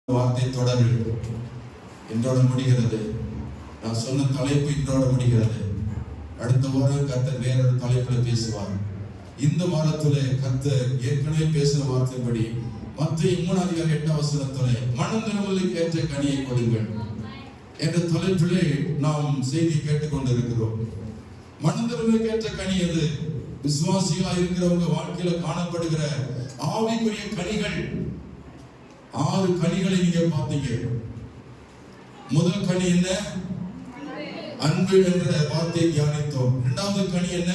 வார்த்தை தொடர் இன்றோட முடிகிறது. நான் சொன்ன தலைப்பு இன்றோட முடிகிறது. அடுத்த வாரம் கர்த்தர் வேறொரு தலைப்புல பேசுவார். இந்த வாரத்துல கர்த்தர் ஏற்கனவே பேசின வார்த்தைப்படி மத்தேயு 3:8 மனம் திரும்பலுக்கு ஏற்ற கனியை கொடுங்கள் என்ற தலைப்பிலே நாம் செய்தி கேட்டுக்கொண்டிருக்கிறோம். மனம் திரும்பலுக்கு ஏற்ற கனி எது? விசுவாசிகளா இருக்கிறவங்க வாழ்க்கையில காணப்படுகிற ஆவிக்குரிய கனிகள் 6 கனிகளை நீங்க பார்த்தீங்க. முதல் கனி என்ன? அன்பு என்ற வார்த்தையை தியானித்தோம். இரண்டாவது கனி என்ன?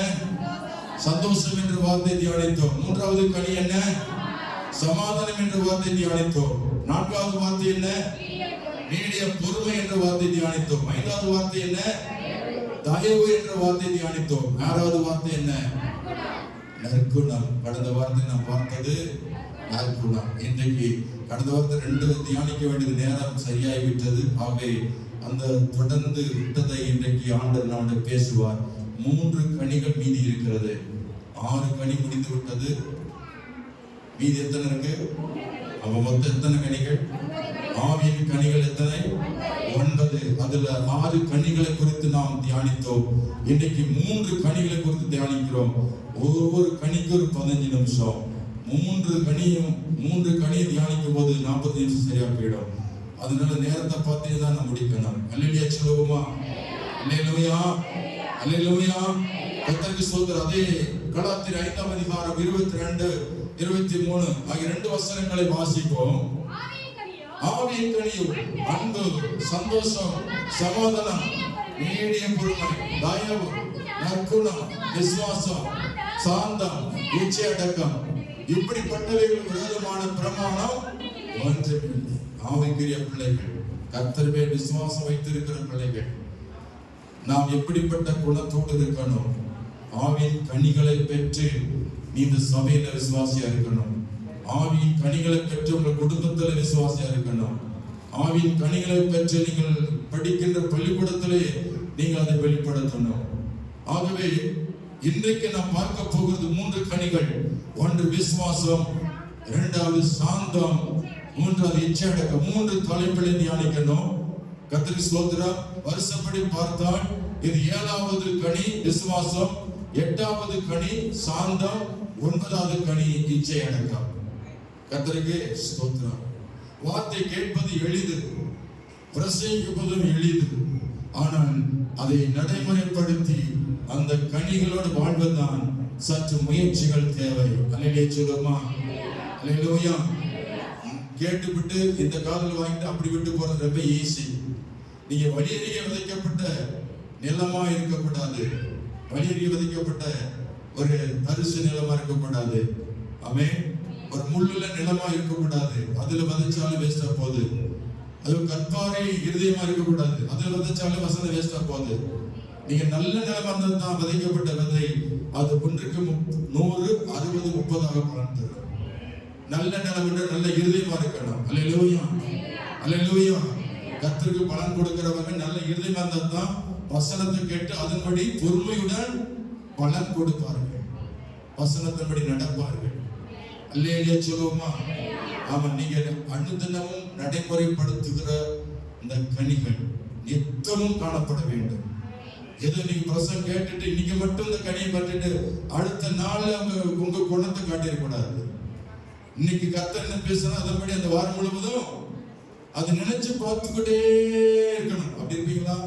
சந்தோஷம் என்ற வார்த்தை தியானித்தோம். மூன்றாவது கனி என்ன? சமாதானம் என்ற வார்த்தை தியானித்தோம். நான்காவது வார்த்தை என்ன? நீடிய பொறுமை என்ற வார்த்தை தியானித்தோம். ஐந்தாவது வார்த்தை என்ன? தயவு என்ற வார்த்தை தியானித்தோம். ஆறாவது வார்த்தை என்ன? நற்குணம். கடந்த வார்த்தை நாம் பார்த்தது நற்குணம். இன்றைக்கு கடந்த வாரத்தை 2 தியானிக்க வேண்டியது நேரம் சரியாகி விட்டது. ஆகவே அந்த தொடர்ந்து விட்டதை இன்றைக்கு ஆண்டவர் நம்முடைய பேசுவார். 3 கனிகள் மீதி இருக்கிறது. 6 கனி முடிந்து விட்டது. மீதி எத்தனை இருக்கு? அப்ப மொத்தம் எத்தனை கனிகள்? ஆவியின் கனிகள் எத்தனை? 9. அதுல 6 கனிகளை குறித்து நாம் தியானித்தோம். இன்றைக்கு 3 கனிகளை குறித்து தியானிக்கிறோம். ஒவ்வொரு கனிக்கு ஒரு 15 நிமிஷம். 3 கனியை தியானிக்கும் போது 40 நிமிஷம் சரியா போயிடும். அதனால நேரத்தை பார்த்தே தான் நான் முடிக்கணும். அல்லேலூயா சொல்லுவோமா? அல்லேலூயா, அல்லேலூயா. கர்த்தருக்கு ஸ்தோத்திரம். அதே கலாத்தியர் 5:22, 23 ஆகிய 2 வசனங்களை வாசிப்போம். ஆவியின் கனியும் அன்பு, சந்தோஷம், சமாதானம், நீடிய பொறுமை, தயவு, நற்குணம், விசுவாசம், சாந்தம், இச்சையடக்கம், இப்படிப்பட்டவைகள் விரோதமான பிரமாணம் ஒன்றுமில்லை. ஆவிக்குரிய பிள்ளைகள், கர்த்தர் மேல் விசுவாசம் வைத்திருக்கிற பிள்ளைகள், நாம் எப்படிப்பட்ட குணத்தோடு இருக்கணும்? ஆவியின் கனிகளை பெற்று நீ இந்த சபையில விசுவாசியா இருக்கணும். ஆவியின் கனிகளை பெற்று உங்கள் குடும்பத்துல விசுவாசியா இருக்கணும். ஆவியின் கனிகளை பெற்று நீங்கள் படிக்கின்ற பள்ளிக்கூடத்திலே நீங்கள் அதை வெளிப்படுத்தணும். ஆகவே இன்றைக்கு நாம் பார்க்க போகிறது 3 கனிகள். 1 விசுவாசம், 2வது சாந்தம், 3வது இச்சையடக்கம். 3 தலைப்புகளை தியானிக்கணும். கர்த்தருக்கு ஸ்தோத்திரம். வருஷப்படி பார்த்தால் இது 7வது கனி விசுவாசம், 8வது கனி சாந்தம், 9வது கனி இச்சையடக்கம். கர்த்தருக்கு ஸ்தோத்திரம். வார்த்தை கேட்பது எளிது, பிரசங்கிப்பதும் எளிது. ஆனால் அதை நடைமுறைப்படுத்தி அந்த கனிகளோடு வாழ்வதுதான் சற்று முயற்சிகள் தேவை. அல்லேலூயா சொல்லுமா? அல்லேலூயா. கேட்டுவிட்டு இந்த காதல் வாங்கிட்டு அப்படி விட்டு போறது ரொம்ப ஈஸி. நீங்க வழியறிய விதைக்கப்பட்ட நிலமா இருக்கக்கூடாது. வழியறிய விதைக்கப்பட்ட ஒரு தரிசு நிலமா இருக்கக்கூடாது. ஆமென். ஒரு முள்ளுள்ள நிலமா இருக்கக்கூடாது. அதுல விதைச்சாலும் வேஸ்டா போகுது. அது கற்பாறை இருதயமா இருக்கக்கூடாது. அதுல விதைச்சாலும் வசனம் வேஸ்டா போகுது. நீங்க நல்ல நிலமா இருந்தா தான் விதைக்கப்பட்ட விதை அது 1க்கு 100, 60, 30 பலன் தரும். நல்ல நிலம், நல்ல இருதயமா இருக்கணும். அல்லேலூயா, அல்லேலூயா. கர்த்தருக்கு பலன் கொடுக்கிறவங்க நல்ல இருதயமா இருந்தா தான் வசனத்தை கேட்டு அதன்படி பொறுமையுடன் பலன் கொடுப்பார்கள், வசனத்தின்படி நடப்பார்கள். அல்லேலூயா சொல்லுவோமா? ஆமா. நீங்க அனுதினமும் நடைமுறைப்படுத்துகிற இந்த கனிகள் நித்தமும் காணப்பட வேண்டும். ஏதோ நீங்க பிரசங்கம் கேட்டுட்டு இன்னைக்கு மட்டும் இந்த கனியை பட்டுட்டு அடுத்த நாள் உங்க குணத்தை காட்டிடக்கூடாது. இன்னைக்கு கர்த்தர் என்ன பேசுனா அதன்படி அந்த வாரம் முழுவதும் அதை நினைச்சு பார்த்துக்கிட்டே இருக்கணும். அப்படி இருப்பீங்களா?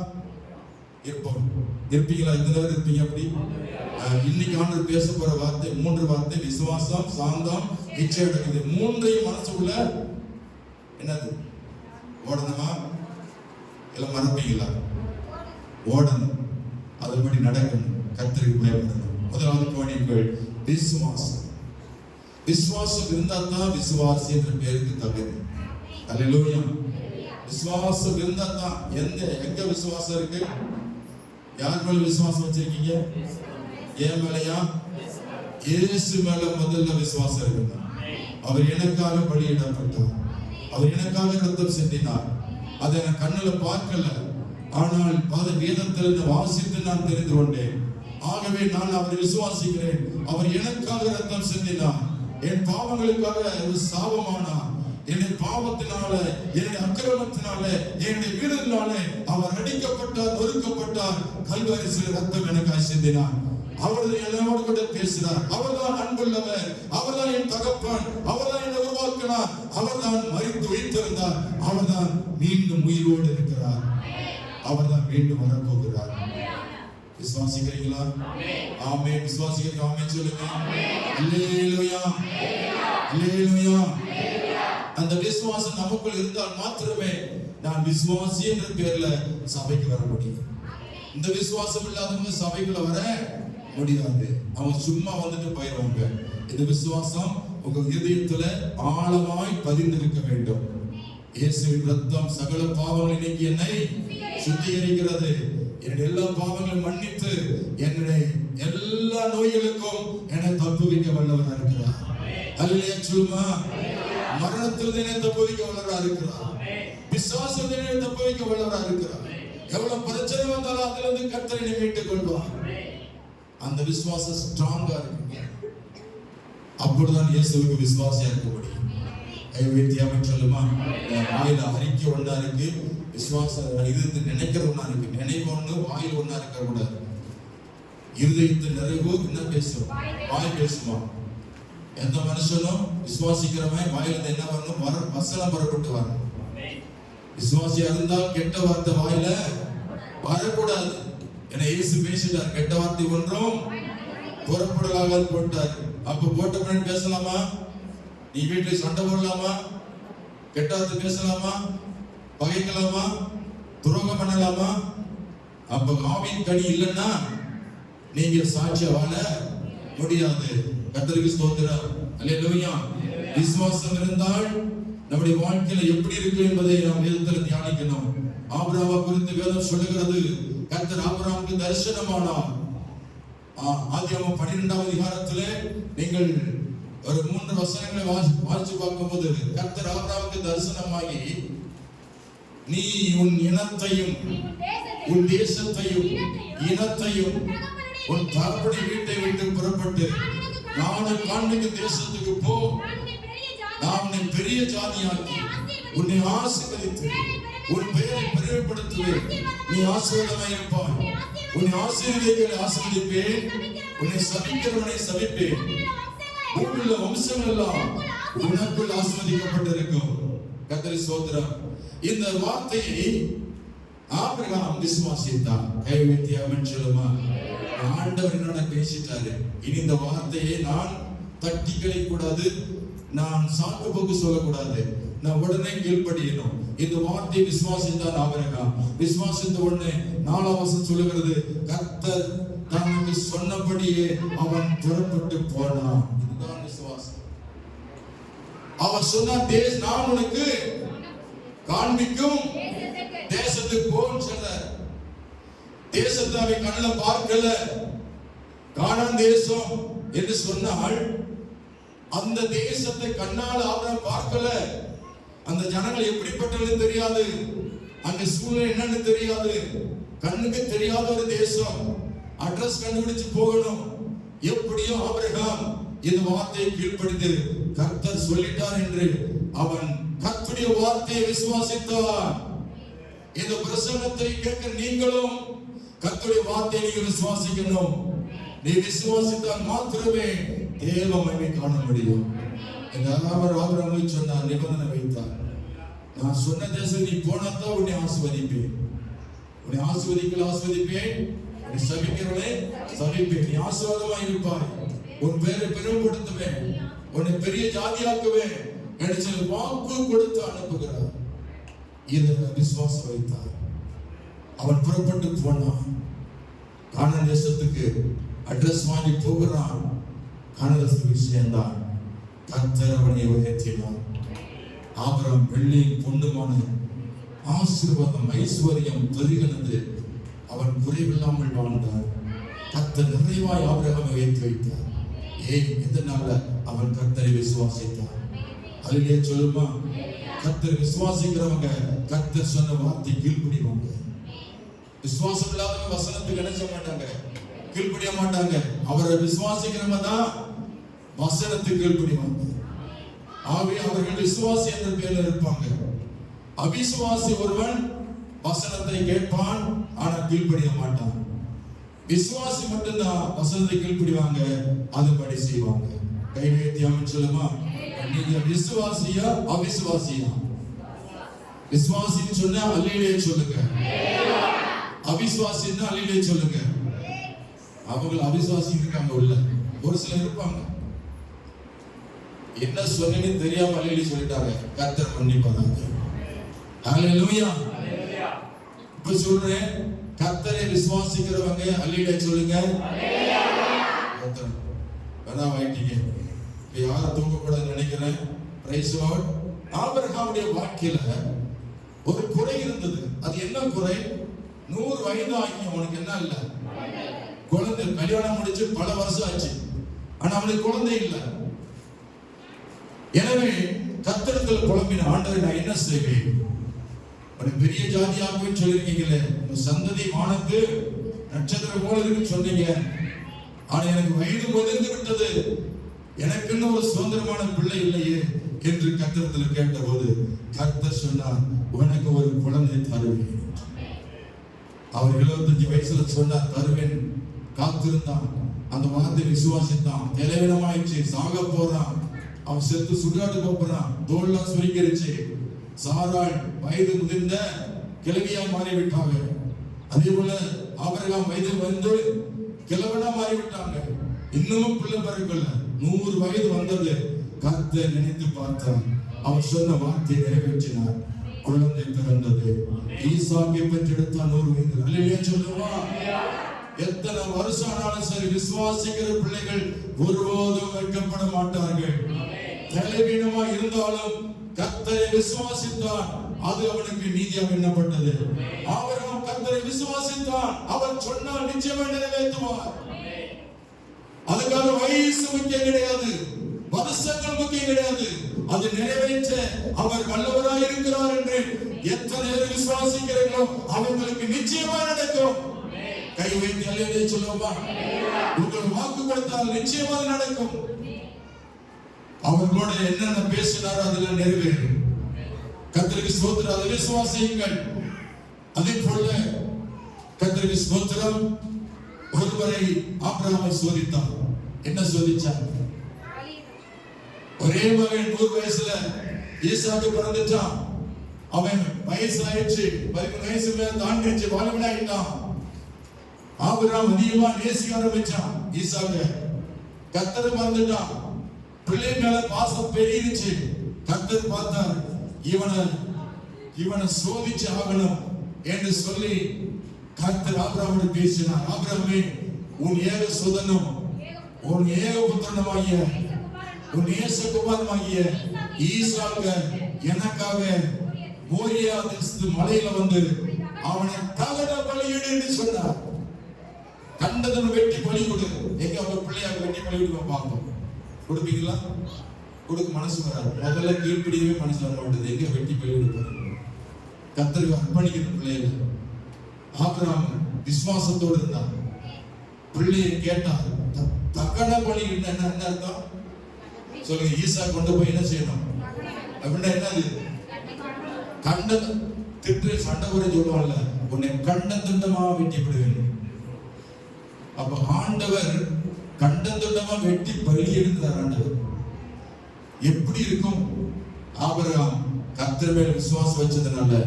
இருப்பீங்களா? எத்தனை பேர் இருப்பீங்க அப்படி? இன்னைக்கு ஆண்டவர் பேச போற வார்த்தை 3 வார்த்தை. விசுவாசம், சாந்தம், இச்சையடக்கம். இது 3ஐயும் மனசுக்குள்ள என்னது? ஓடணுமா? இல்ல மறப்பீங்களா? ஓடணும். அதன்படி நடக்கணும். கர்த்தருக்கு பயப்படணும். முதலாவது கவனியுங்கள், விசுவாசம். விசுவாசம் இருந்தா தான் விசுவாசி என்ற பேருக்கு தகுதி. அல்லேலூயா. விசுவாசம் இருந்தா தான். எங்க விசுவாசம் இருக்கு? யார் மேல விசுவாசம் வச்சிருக்கீங்க? ஏன் மேலையா? இயேசு மேல முதல்ல விசுவாசம் இருக்கு. அவர் எனக்காக பலியிடப்பட்டார். அவர் எனக்காக ரத்தம் சிந்தினார். அதை நான் கண்ணுல பார்க்கல, ஆனால் வேதத்தில் வாசித்து நான் தெரிந்து கொண்டேன். ஆகவே நான் அவரை விசுவாசிக்கிறேன். அவர் எனக்காக ரத்தம் சிந்தினார். என் பாவங்களுக்காக ஒரு சாபமானார். என்னுடைய பாவத்தினால, என்னுடைய அக்கிரமத்தினால, என்னுடைய வீரத்தினால அவர் அடிக்கப்பட்டார், நொறுக்கப்பட்டார். கல்வாரி சில ரத்தம் எனக்காய் சிந்தினார். அவர் என்னோடு கூட பேசினார். அவர்தான் அன்புள்ளவர், அவர்தான் என் தகப்பன், அவர்தான் என்னை உருவாக்கினார், அவர்தான் மரித்து உயிர்த்திருந்தார், அவர்தான் மீண்டும் உயிரோடு இருக்கிறார், அவர்தான் மீண்டும் வரப்போகிறார். விசுவாசிக்கிறீங்களா? ஆமென். விசுவாசிக்கிறீங்க? ஆமென் சொல்லுங்க. அல்லேலூயா, அல்லேலூயா. அந்த விசுவாசம் நமக்குள் இருந்தால் மாத்திரமே நான் விசுவாசி என்ற பேர்ல சபைக்கு வர முடியும். இந்த விசுவாசம் இல்லாதவங்க சபைக்குள்ள வர முடியாது. அவங்க சும்மா வந்துட்டு போயிடுவாங்க. இந்த விசுவாசம் உங்க இதயத்துல ஆழமாய் பதிந்திருக்க வேண்டும். இயேசுவின் ரத்தம் சகல பாவங்களை நீக்கி என்னை சுத்திகரிக்கிறது. என்னுடைய எல்லா பாவங்களையும் மன்னித்து என்னுடைய எல்லா நோய்களுக்கும் என்னை தப்புவிக்க வல்லவராக இருக்கிறார். அல்லேலூயா சொல்லுமா. மரணத்திலிருந்து என்னை தப்புவிக்க வல்லவராக இருக்கிறார். பிசாசிலிருந்து என்னை தப்புவிக்க வல்லவராக இருக்கிறார். எவ்வளவு பிரச்சனை வந்தாலும் அதுல இருந்து கர்த்தர் என்னை மீட்டுக் கொள்வார். அந்த விசுவாசம் ஸ்ட்ராங்கா இருக்குங்க. அப்பொழுதுதான் இயேசுவுக்கு விசுவாசியா இருக்க முடியும். கைவித்தியாம சொல்லுமா. வாயில அறிக்கை ஒன்றா இருக்கு, விசுவாசம் இது நினைக்கிற ஒன்றா இருக்கு. நினைவு ஒன்று, வாயில் ஒன்றா இருக்க கூடாது. இருதயத்து நிறைவு என்ன பேசும்? வாய் பேசுமா. எந்த மனுஷனும் விசுவாசிக்கிறவன் வாயில என்ன வரணும்? வசனம் புறப்பட்டு வரணும். விசுவாசியா இருந்தால் கெட்ட வார்த்தை வாயில வரக்கூடாது. என இயேசு பேசிட்டார், கெட்ட வார்த்தை ஒன்றும் புறப்படலாக போட்டார். அப்ப போட்ட பின்னாடி பேசலாமா? நீ வீட்டுல சண்டை போடலாமா? கெட்ட வார்த்தை பேசலாமா? பகைக்கலாமா? துரோகம் பண்ணலாமா? அப்ப ஆவியின் கனி இல்லைன்னா நீங்க சாட்சியா வாழ முடியாது. கர்த்தருக்கு ஸ்தோத்திரம். அல்லேலூயா. விசுவாசம் இருந்தால் நம்முடைய வாழ்க்கையில எப்படி இருக்கு என்பதை நாம் வேதத்தில் தியானிக்கணும். ஆபிரகாமை குறித்து வேதம் சொல்லுகிறது, கர்த்தர் ஆபிரகாமுக்கு தரிசனமானார். ஆதியாகமம் 12ஆம் அதிகாரத்திலே நீங்கள் ஒரு 3 வசனங்களை வாசிச்சு பார்க்கும்போது கர்த்தர் ஆபிரகாமுக்கு தரிசனமாகி, நீ உன் இனத்தையும் உன் தேசத்தையும் இனத்தையும் உன் தகப்பனுடைய வீட்டை விட்டு புறப்பட்டு நான் காண்பிக்கும் தேசத்துக்கு போ. நான் உன்னை பெரிய ஜாதியாக்கி உன்னை ஆசீர்வதித்து உன் பெயரை பெருமைப்படுத்துவேன். நீ ஆசீர்வாதமாய் இருப்பாய். உன்னை ஆசீர்வதிக்கிறவனை ஆசீர்வதிப்பேன், உன்னை சபிக்கிறவனை சபிப்பேன். பூமியிலுள்ள வம்சங்கள் எல்லாம் உனக்குள் ஆசீர்வதிக்கப்பட்டிருக்கும். கர்த்தருக்கு ஸ்தோத்திரம். இந்த வார்த்தையை ஆபிரகாம் விசுவாசித்தான். கைவித்தி அவன் சொல்லுமா. ஆண்டவர் என்னோட பேசிட்டாரு. இனி இந்த வார்த்தையை நான் தட்டி கழிக்க கூடாது, நான் சாக்கு போக்கு சொல்லக்கூடாது, நான் உடனே கீழ்ப்படியணும். இந்த வார்த்தையை விசுவாசித்தான் ஆபிரகாம். விசுவாசித்த உடனே 4ஆம் வசனம் சொல்லுகிறது, கர்த்தர் தனக்கு சொன்னபடியே அவன் புறப்பட்டு போனான். இதுதான் விசுவாசம். அவன் சொன்ன நான் உனக்கு காண்பிக்கும் தேசத்துக்கு போன்னு சொல்ற. தேசத்தை அவன் கண்ணில் பார்க்கல. கானான் தேசம் என்று சொன்னால் அந்த தேசத்தை கண்ணால் ஆபிரகாம் பார்க்கல. அந்த ஜனங்கள் எப்படிப்பட்டவர்கள் தெரியாது, அங்க சூழ்நிலை என்னன்னு தெரியாது, கண்ணுக்கு தெரியாத ஒரு தேசம். அட்ரஸ் கண்டுபிடிச்சு போகணும். எப்படியோ ஆபிரகாம் இந்த வார்த்தையை கீழ்ப்படிந்து கர்த்தர் சொல்லிட்டார் என்று அவன் கர்த்தருடைய வார்த்தையை விசுவாசித்தான். இந்த பிரசன்னத்தை கேட்கிற நீங்களும் கர்த்தருடைய வார்த்தையை நீங்க விசுவாசிக்கணும். நீ விசுவாசித்தால் மாத்திரமே தேவ மகிமை காண முடியும். ஆபிரகாம் சொன்னார், நிபந்தனை வைத்தார், நான் சொன்ன தேசம் நீ போனாதான் உன்னை ஆசீர்வதிப்பேன், உன்னை ஆசீர்வதிப்பேன், உன்னை சபிக்கிறவனே சபிப்பேன், நீ ஆசீர்வாதமாய் இருப்பாய், உன் பேரை பெருமைப்படுத்துவேன், உன்னை பெரிய ஜாதியாக்குவேன் என்று சொல்லி வாக்கு கொடுத்து அனுப்புகிறார். இதை விசுவாசம் வைத்தார். அவன் புறப்பட்டு போனான். கானான் தேசத்துக்கு அட்ரஸ் வாங்கி போகிறான். கானான் தேசத்துக்கு சேர்ந்தான். கர்த்தர் அவனை உயர்த்தினார். ஆபிரகாம் வெள்ளியும் பொன்னுமான ஆசீர்வாதம் ஐஸ்வர்யம் பெருகினது. அவன் குறைவில்லாமல் வாழ்ந்தார். கர்த்தர் நிறைவாய் ஆபிரகாமை உயர்த்தி வைத்தார். இதனால அவன் கர்த்தரை விசுவாசித்தார். அதிலே சொல்லுமா, கர்த்தர் விசுவாசிக்கிறவங்க கர்த்தர் சொன்ன வார்த்தை கீழ்ப்படிவாங்க. விசுவாசம் இல்லாதவங்க வசனத்துக்கு என்ன செய்ய மாட்டாங்க, கீழ்ப்படிய மாட்டாங்க. அவரை விசுவாசிக்கிறவங்க தான் வசனத்துக்கு கீழ்ப்படிவாங்க. ஆகவே அவர்கள் விசுவாசி என்ற பெயரில் இருப்பாங்க. அவிசுவாசி ஒருவன் வசனத்தை கேட்பான், ஆனால் கீழ்ப்படிய மாட்டான். விசுவாசி மட்டும்தான் வசனத்தை கீழ்ப்படிவாங்க, அதுபடி செய்வாங்க. கைவேத்தி அமைச்சு சொல்லுமா, நீங்க விசுவாசியா அவிசுவாசியா? விசுவாசின்னு சொன்னா அல்லேலூயா சொல்லுங்க, அவிசுவாசின்னா அல்லேலூயா சொல்லுங்க. அவங்க அவிசுவாசி இருக்காங்க உள்ள, ஒரு சிலர் இருப்பாங்க என்ன சொன்னேன்னு தெரியாம அல்லேலூயா சொல்லிட்டாங்க. கர்த்தர் மன்னிப்பாங்க. ஹல்லேலூயா. இப்ப சொல்றேன், கர்த்தரை விசுவாசிக்கிறவங்க அல்லேலூயா சொல்லுங்க. வேணா வாங்கிட்டீங்க, யார தூங்க கூட நினைக்கிறேன். Praise Lord. ஆபிரகாமுடைய வாழ்க்கையில ஒரு குறை இருந்தது. அது என்ன குறை? 100 வயது ஆகி அவனுக்கு என்ன இல்ல, குழந்தை. கல்யாணம் முடிச்சு பல வருஷம் ஆச்சு, ஆனா அவனுக்கு குழந்தை இல்லை. எனவே கர்த்தரிடத்தில் புலம்பின, ஆண்டவரே நான் என்ன செய்வேன்? பெரிய ஜாதியாக்குன்னு சொல்லிருக்கீங்களே, சந்ததி வானத்து நட்சத்திரம் போல இருக்குன்னு சொன்னீங்க, ஆனா எனக்கு வயது முதிர்ந்து விட்டது, எனக்குன்னு ஒரு சுதந்திரமான பிள்ளை இல்லையே என்று கர்த்தரிடத்தில் கேட்டபோது கர்த்தர் சொன்னார், உனக்கு ஒரு குழந்தை தருவேன். அவர் 75 வயசுல சொன்னார் தருவேன். காத்திருந்தான், அந்த வார்த்தை விசுவாசித்தான். தலைவனமாயிடுச்சு, சாக போறான். அவன் செத்து சுடுகாட்டு போறான், தோல்லாம் சுருங்கிருச்சு. சாராள் வயது முதிர்ந்த கிழவியா மாறிவிட்டாங்க. அதே போல ஆபிரகாம் வயது வந்து கிழவனா மாறிவிட்டாங்க. இன்னமும் பிள்ளை பிறக்கல. 100 வயது வந்தது. கர்த்தர் நினைத்து பார்த்தார், அவர் சொன்ன வார்த்தையை நிறைவேற்றினார். குழந்தை பிறந்தது. ஈசாக்கை பெற்றெடுத்தார் 100 வயது. அல்லேலூயா சொல்லுவா. எத்தனை வருஷம் ஆனாலும் சரி, விசுவாசிக்கிற பிள்ளைகள் ஒருபோதும் வெட்கப்பட மாட்டார்கள். தலைவீனமா இருந்தாலும் கர்த்தரை விசுவாசித்தான், அது அவனுக்கு நீதியாக எண்ணப்பட்டது. ஆபிரகாம் கர்த்தரை விசுவாசித்தான், அவர் சொன்னால் நிச்சயமா நிறைவேற்றுவார். அதுக்காக வயசு முக்கியம் கிடையாது, வருஷங்கள் முக்கியம் கிடையாது, அது நிறைவேற்ற அவர் வல்லவராய் இருக்கிறார் என்று எத்தனை பேர் விசுவாசிக்கிறீர்களோ அவங்களுக்கு நிச்சயமா நடக்கும். கை வைத்து அல்லேலூயா சொல்லுவோமா? உங்களுக்கு வாக்கு கொடுத்தால் நிச்சயமா நடக்கும். அவர்களோட என்னென்ன பேசினாரோ அதெல்லாம் நிறைவேறும். கர்த்தருக்கு ஸ்தோத்திரம். அதை விசுவாசியுங்கள். அதே போல கர்த்தருக்கு ஸ்தோத்திரம். ஒருவரை ஆபிரகாமை சோதித்தார். என்ன சோதிச்சார்? ஒரே மகன் 100 வயசுல ஈசாக்கு பிறந்துட்டான். அவன் வயசாயிடுச்சு, 13 வயசு மேல தாண்டிச்சு, வாலிபனாயிட்டான். ஆபிரகாம் அதிகமா நேசிக்க ஆரம்பிச்சான் ஈசாக்க. கர்த்தர் மறந்துட்டான். பிள்ளை மேல பாசம் பெருகிருச்சு. கர்த்தர் பார்த்தார், இவனை சோதிச்சு ஆகணும் என்று சொல்லி கர்த்தர் ஆபிரகாமோடு பேசினார். ஆபிரகாமே, உன் ஏக சுதனும் உன் ஏக புத்திரனுமாகிய உன் நேசகுமாரனாகிய ஈசாக்க எனக்காக மோரியா தேசத்து மலையில வந்து அவனை தகன பலியிடு என்று சொன்னார். கண்டதன் வெட்டி பலி கொடு. எங்க அவங்க பிள்ளையாக வெட்டி பலி கொடுக்க பார்ப்போம். கொடுப்பீங்களா? கொடுக்க மனசு வராது. முதல்ல கீழ்ப்படியவே மனசு வர மாட்டேது. எங்க வெட்டி பலி கொடுப்பாரு? கர்த்தருக்கு அர்ப்பணிக்கிற பிள்ளைகள். ஆபிரகாம் விசுவாசத்தோடு இருந்தான். பிள்ளையை கேட்டார். தகன பலி என்ன அர்த்தம் சொல்லுங்க? ஈசா கொண்டு போய் என்ன செய்யணும் அப்படின்னா என்னது? கண்ட திட்டு சண்டை கூட சொல்லுவாங்கல்ல, உன்னை கண்ட துண்டமா வெட்டிப்படுவேன். அப்ப ஆண்டவர் கண்ட துண்டமா வெட்டி பலி எடுக்கிறார். ஆண்டவர் எப்படி இருக்கும்? ஆபிரகாம் கர்த்தர் மேல் விசுவாசம் வச்சதுனால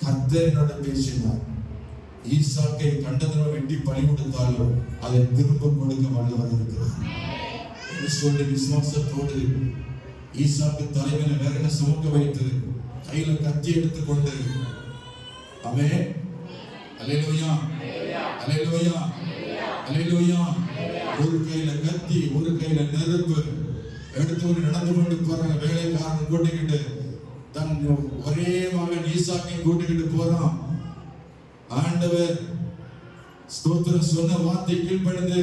கர்த்தர் என்னோட பேசினார். ஈசாக்கை கண்டதுனா வெட்டி பலி கொடுத்தாலும் அதை திரும்ப கொடுக்க வல்லவர் இருக்கிறார். சொல்லி விசுவாசத்தோடு ஈசாக்கு தலைமையில வேற சுமக்க வைத்து கையில கத்தி எடுத்துக்கொண்டு ஆமென் அல்லேலூயா அல்லேலூயா அல்லேலூயா. ஒரு கையில கத்தி, ஒரு கையில நெருப்பு எடுத்து நடந்து கொண்டு போறாங்க. வேலைக்காரன் கூட்டிக்கிட்டு தன் ஒரே மகன் ஈசாக்கையும் கூட்டிக்கிட்டு போறான். ஆண்டவர் ஸ்தோத்திரம் சொன்ன வார்த்தை கீழ்ப்படிந்து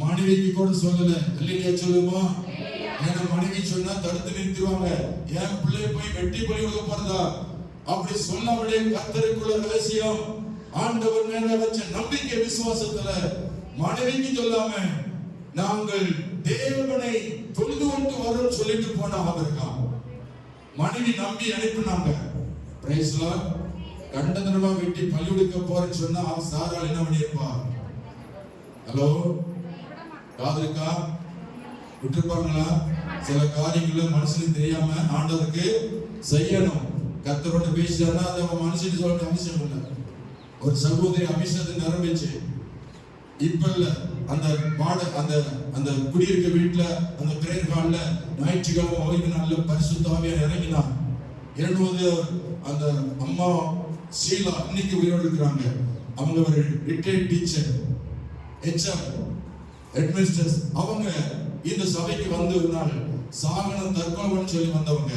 மனைவிக்கு கூட சொல்லல. அல்லேலூயா சொல்லுமா? ஏன்னா மனைவி சொன்னா தடுத்து நிறுத்துவாங்க. என் பிள்ளை போய் வெட்டி பலி கொடுக்க போறதா அப்படி சொல்லாமலே கர்த்தருக்குள்ள ரகசியம் ஆண்டவர் மேல வச்ச நம்பிக்கை விசுவாசத்துல மனைவிக்கு சொல்லாம நாங்கள் தேவனை தொழுது கொண்டு வரும் சொல்லிட்டு போனா ஆபிரகாம். மனைவி நம்பி அனுப்பினாங்க. Price Lord. கண்டதனமா வெட்டி பலி கொடுக்க போறேன்னு சொன்னா சாராள் என்ன பண்ணிருப்பா? ஹலோ, காது இருக்கா? விட்டுருப்பாங்களா? சில காரியங்களை மனுஷனுக்கு தெரியாம ஆண்டவருக்கு செய்யணும். கர்த்தரோட பேசிட்டாருன்னா அதை மனுஷனுக்கு சொல்ல அவசியம் இல்லை. ஒரு சகோதரி அபிஷேகத்தை நிரம்பிச்சு இப்ப இல்ல, அந்த அந்த அந்த குடியிருக்க வீட்டுல அந்த பிரேயர் ஹால்ல ஞாயிற்றுக்கிழமை ஓய்வு நாள்ல பரிசுத்த ஆவியானவர் இறங்கினார். இரண்டாவது அந்த அம்மா ஷீலா இன்னைக்கு உயிரோடு இருக்கிறாங்க. அவங்க ஒரு ரிட்டையர்ட் டீச்சர், HR, ஹெட்மிஸ்டர்ஸ். அவங்க இந்த சபைக்கு வந்து ஒரு நாள் சாகனம் தற்கொலைன்னு சொல்லி வந்தவங்க.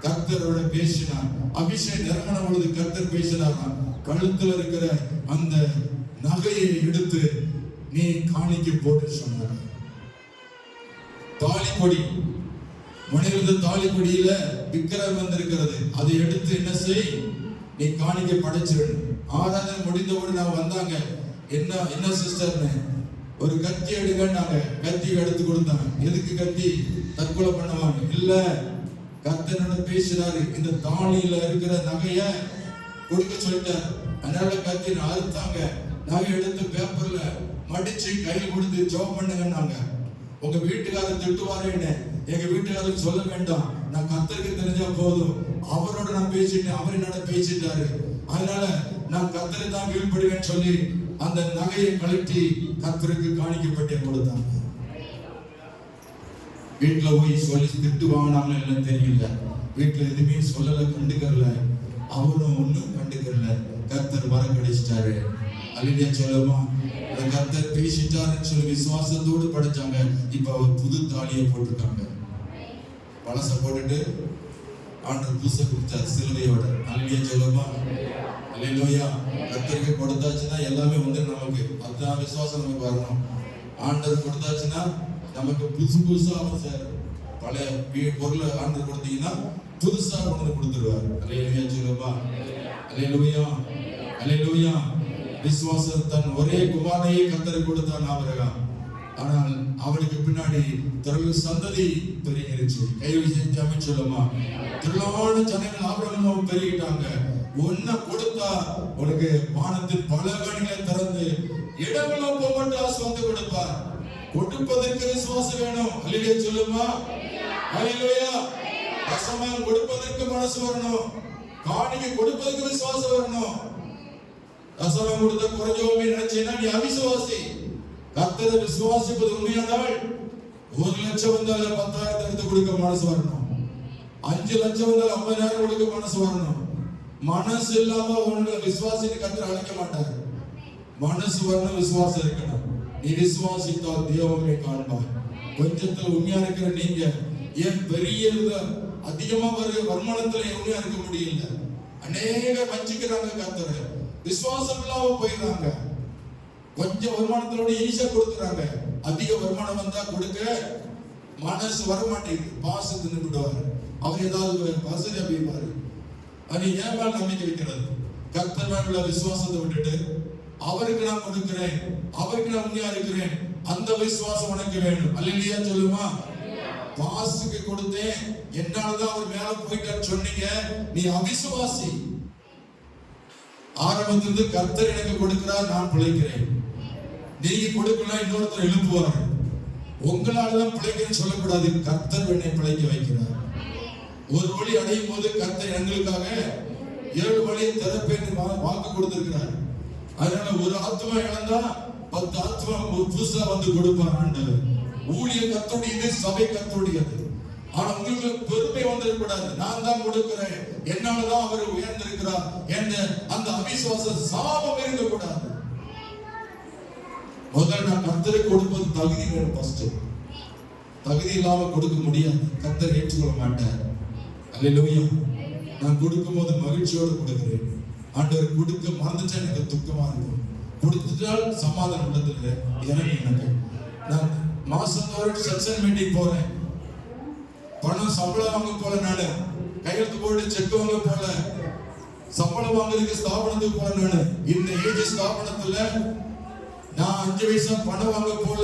கர்த்தரோட பேசினார். அபிஷேகம் நிரம்பின பொழுது கர்த்தர் பேசினார். கழுத்துல இருக்கிற அந்த நகையை எடுத்து நீ காணிக்க போட்டு சொன்னார். தாலிக்கொடி, மனித தாலிக்கொடியில விக்கிரகம் வந்திருக்கிறது. அதை எடுத்து என்ன செய், நீ காணிக்க படைச்சிரு. ஆராதனை முடிந்தவுடன் நான் வந்தாங்க. என்ன சிஸ்டர்னு ஒரு கத்தி எடுங்கன்னாங்க. கத்தி எடுத்து கொடுத்தாங்க. எதுக்கு கத்தி? தற்கொலை பண்ணுவாங்க இல்ல. கர்த்தனோட பேசினாரு. இந்த தாலியில இருக்கிற நகைய கொடுக்க சொல்லிட்டார். அதனால கத்தி அறுத்தாங்க. நகை எடுத்து பேப்பர்ல மடிச்சு கையில் கொடுத்து ஜெபம் பண்ணுங்கன்னாங்க. உங்க வீட்டுக்காரர் திட்டுவாரேன்னு எங்க வீட்டுக்காரருக்கு சொல்ல வேண்டாம். நான் கர்த்தருக்கு தெரிஞ்சா போதும். அவரோட நான் பேசிட்டேன், அவர் என்னோட பேசிட்டாரு. அதனால நான் கர்த்தரை தான் கீழ்ப்படுவேன்னு சொல்லி அந்த நகையை கழட்டி கர்த்தருக்கு காணிக்கப்பட்டே கொடுத்தாங்க. வீட்டுல போய் சொல்லி திட்டு வாங்கினாங்க எல்லாம் தெரியல. வீட்டுல எதுவுமே சொல்லல, கண்டுக்கல. அவரும் ஒண்ணும் கண்டுக்கல. கர்த்தர் வர கிடைச்சிட்டாரு. அல்லேலூயா சொல்லுமா. கர்த்தர் பேசிட்டாருன்னு சொல்லி விசுவாசத்தோடு படைச்சாங்க. இப்ப அவர் புது தாலியை போட்டிருக்காங்க. பழச போட்டுட்டு ஆண்டவர் புதுசை கொடுத்தார் சிலுவையோட. அல்லேலூயா சொல்லுமா. அல்லேலூயா. கர்த்தருக்கு கொடுத்தாச்சுன்னா எல்லாமே வந்து நமக்கு அதான் விசுவாசம் நமக்கு வரணும். ஆண்டவர் கொடுத்தாச்சுன்னா நமக்கு புதுசா சேரும். பழைய பொருளை ஆண்டவர் கொடுத்தீங்கன்னா புதுசா கொண்டு கொடுத்துருவார். அல்லேலூயா சொல்லுமா. அல்லேலூயா. அல்லேலூயா. விசுவாசம் தன் ஒரே குமாரனையே கர்த்தருக்கு கொடுத்தான் ஆபிரகாம். ஆனால் அவனுக்கு பின்னாடி திரள் சந்ததி பெருகிருச்சு. கைவி செஞ்சாமே சொல்லுமா. திரளான ஜனங்கள் ஆபிரகாம் பெருகிட்டாங்க. ஒன்ன கொடுத்தா உனக்கு வானத்தின் பல கணிகளை திறந்து இடங்களும் போட்டு ஆசீர்வாதம் கொடுப்பார். கொடுப்பதற்கு விசுவாசம் வேணும். அல்லேலூயா சொல்லுமா. அல்லேலூயா. தசமம் கொடுப்பதற்கு மனசு வரணும். காணிக்கை கொடுப்பதற்கு விசுவாசம் வரணும். தசமம் கொடுத்த குறைஞ்சோமே நினைச்சேன்னா நீ அவிசுவாசி. கர்த்தரை விசுவாசிப்பது உண்மையானால் 1 லட்சம் வந்தாலும் 10,000 எடுத்து கொடுக்க மனசு வரணும். 5 லட்சம் வந்தாலும் 50,000 கொடுக்க மனசு வரணும். மனசு இல்லாம உங்களை விசுவாசின்னு கர்த்தர் அழைக்க மாட்டாரு. மனசு வரணும், விசுவாசம் இருக்கணும். நீ விசுவாசித்தால் தேவமே காண்பாய். கொஞ்சத்துல உண்மையா இருக்கிற நீங்க ஏன் பெரிய அதிகமா வருமானத்துல உண்மையா இருக்க முடியல? அநேக வஞ்சிக்கிறாங்க கர்த்தரை. விசுவாசம் இல்லாம போயிடுறாங்க. கொஞ்சம் வருமானத்தோட ஈஸியா கொடுக்குறாங்க. அதிக வருமானம் வந்தா கொடுக்க மனசு வரமாட்டேங்குது. பாசத்து நின்றுடுவாரு. அவர் ஏதாவது வசதி அப்படிப்பாரு. அது ஏன் மேல நம்பிக்கை வைக்கிறது? கர்த்தர் மேல விசுவாசத்தை விட்டுட்டு அவருக்கு நான் கொடுக்கிறேன், அவருக்கு நான் உண்மையா இருக்கிறேன், அந்த விசுவாசம் உனக்கு வேணும். அல்லேலூயா சொல்லுமா. பாசுக்கு கொடுத்தேன், என்னாலதான் அவர் மேல போயிட்டான்னு சொன்னீங்க, நீ அவிசுவாசி. ஆரம்பத்திலிருந்து கர்த்தர் எனக்கு கொடுக்கிறார், நான் பிழைக்கிறேன். நீங்க கொடுக்கலாம், இன்னொருத்தர் எழுப்புவார். உங்களாலதான் பிழைக்கிறேன்னு சொல்லக்கூடாது. கர்த்தர் என்னை பிழைக்க வைக்கிறார். ஒரு வழி அடையும் போது கர்த்தர் எங்களுக்காக 7 வழியை திறப்பேன் வாக்கு கொடுத்திருக்கிறார். அதனால ஒரு ஆத்மா இழந்தா 10 ஆத்மா புதுசா வந்து கொடுப்பார் ஆண்டவர். ஊழிய கர்த்தருடையது, சபை கர்த்தருடையது. ஆனா உங்களுக்கு பெருமை வந்துடக்கூடாது. நான் தான் கொடுக்கிறேன், என்னாலதான் அவர் உயர்ந்திருக்கிறார் என்ற அந்த அவிசுவாச சாபம் இருக்கக்கூடாது. முதல்ல நான் கர்த்தருக்கு கொடுப்பது தகுதி வேணும். ஃபர்ஸ்ட் தகுதி இல்லாம கொடுக்க முடியாது. கர்த்தர் ஏற்றுக்கொள்ள மாட்டார். அல்லேலூயா. நான் கொடுக்கும் போது மகிழ்ச்சியோடு கொடுக்கிறேன். ஆண்டவர் கொடுக்க மறந்துச்சா எனக்கு துக்கமா இருக்கும். கொடுத்துட்டால் சமாதானம் உள்ளது எனக்கு. நான் மாசந்தோறும் செக்ஷன் மீட்டிங் போறேன். பணம் சம்பளம் வாங்க போல, நானு கையெழுத்து போட்டு செக் வாங்க போல, சம்பளம் வாங்குறதுக்கு ஸ்தாபனத்துக்கு போல. நானு இந்த ஏஜ் ஸ்தாபனத்துல நான் 5 வயசா பணம் வாங்க போல.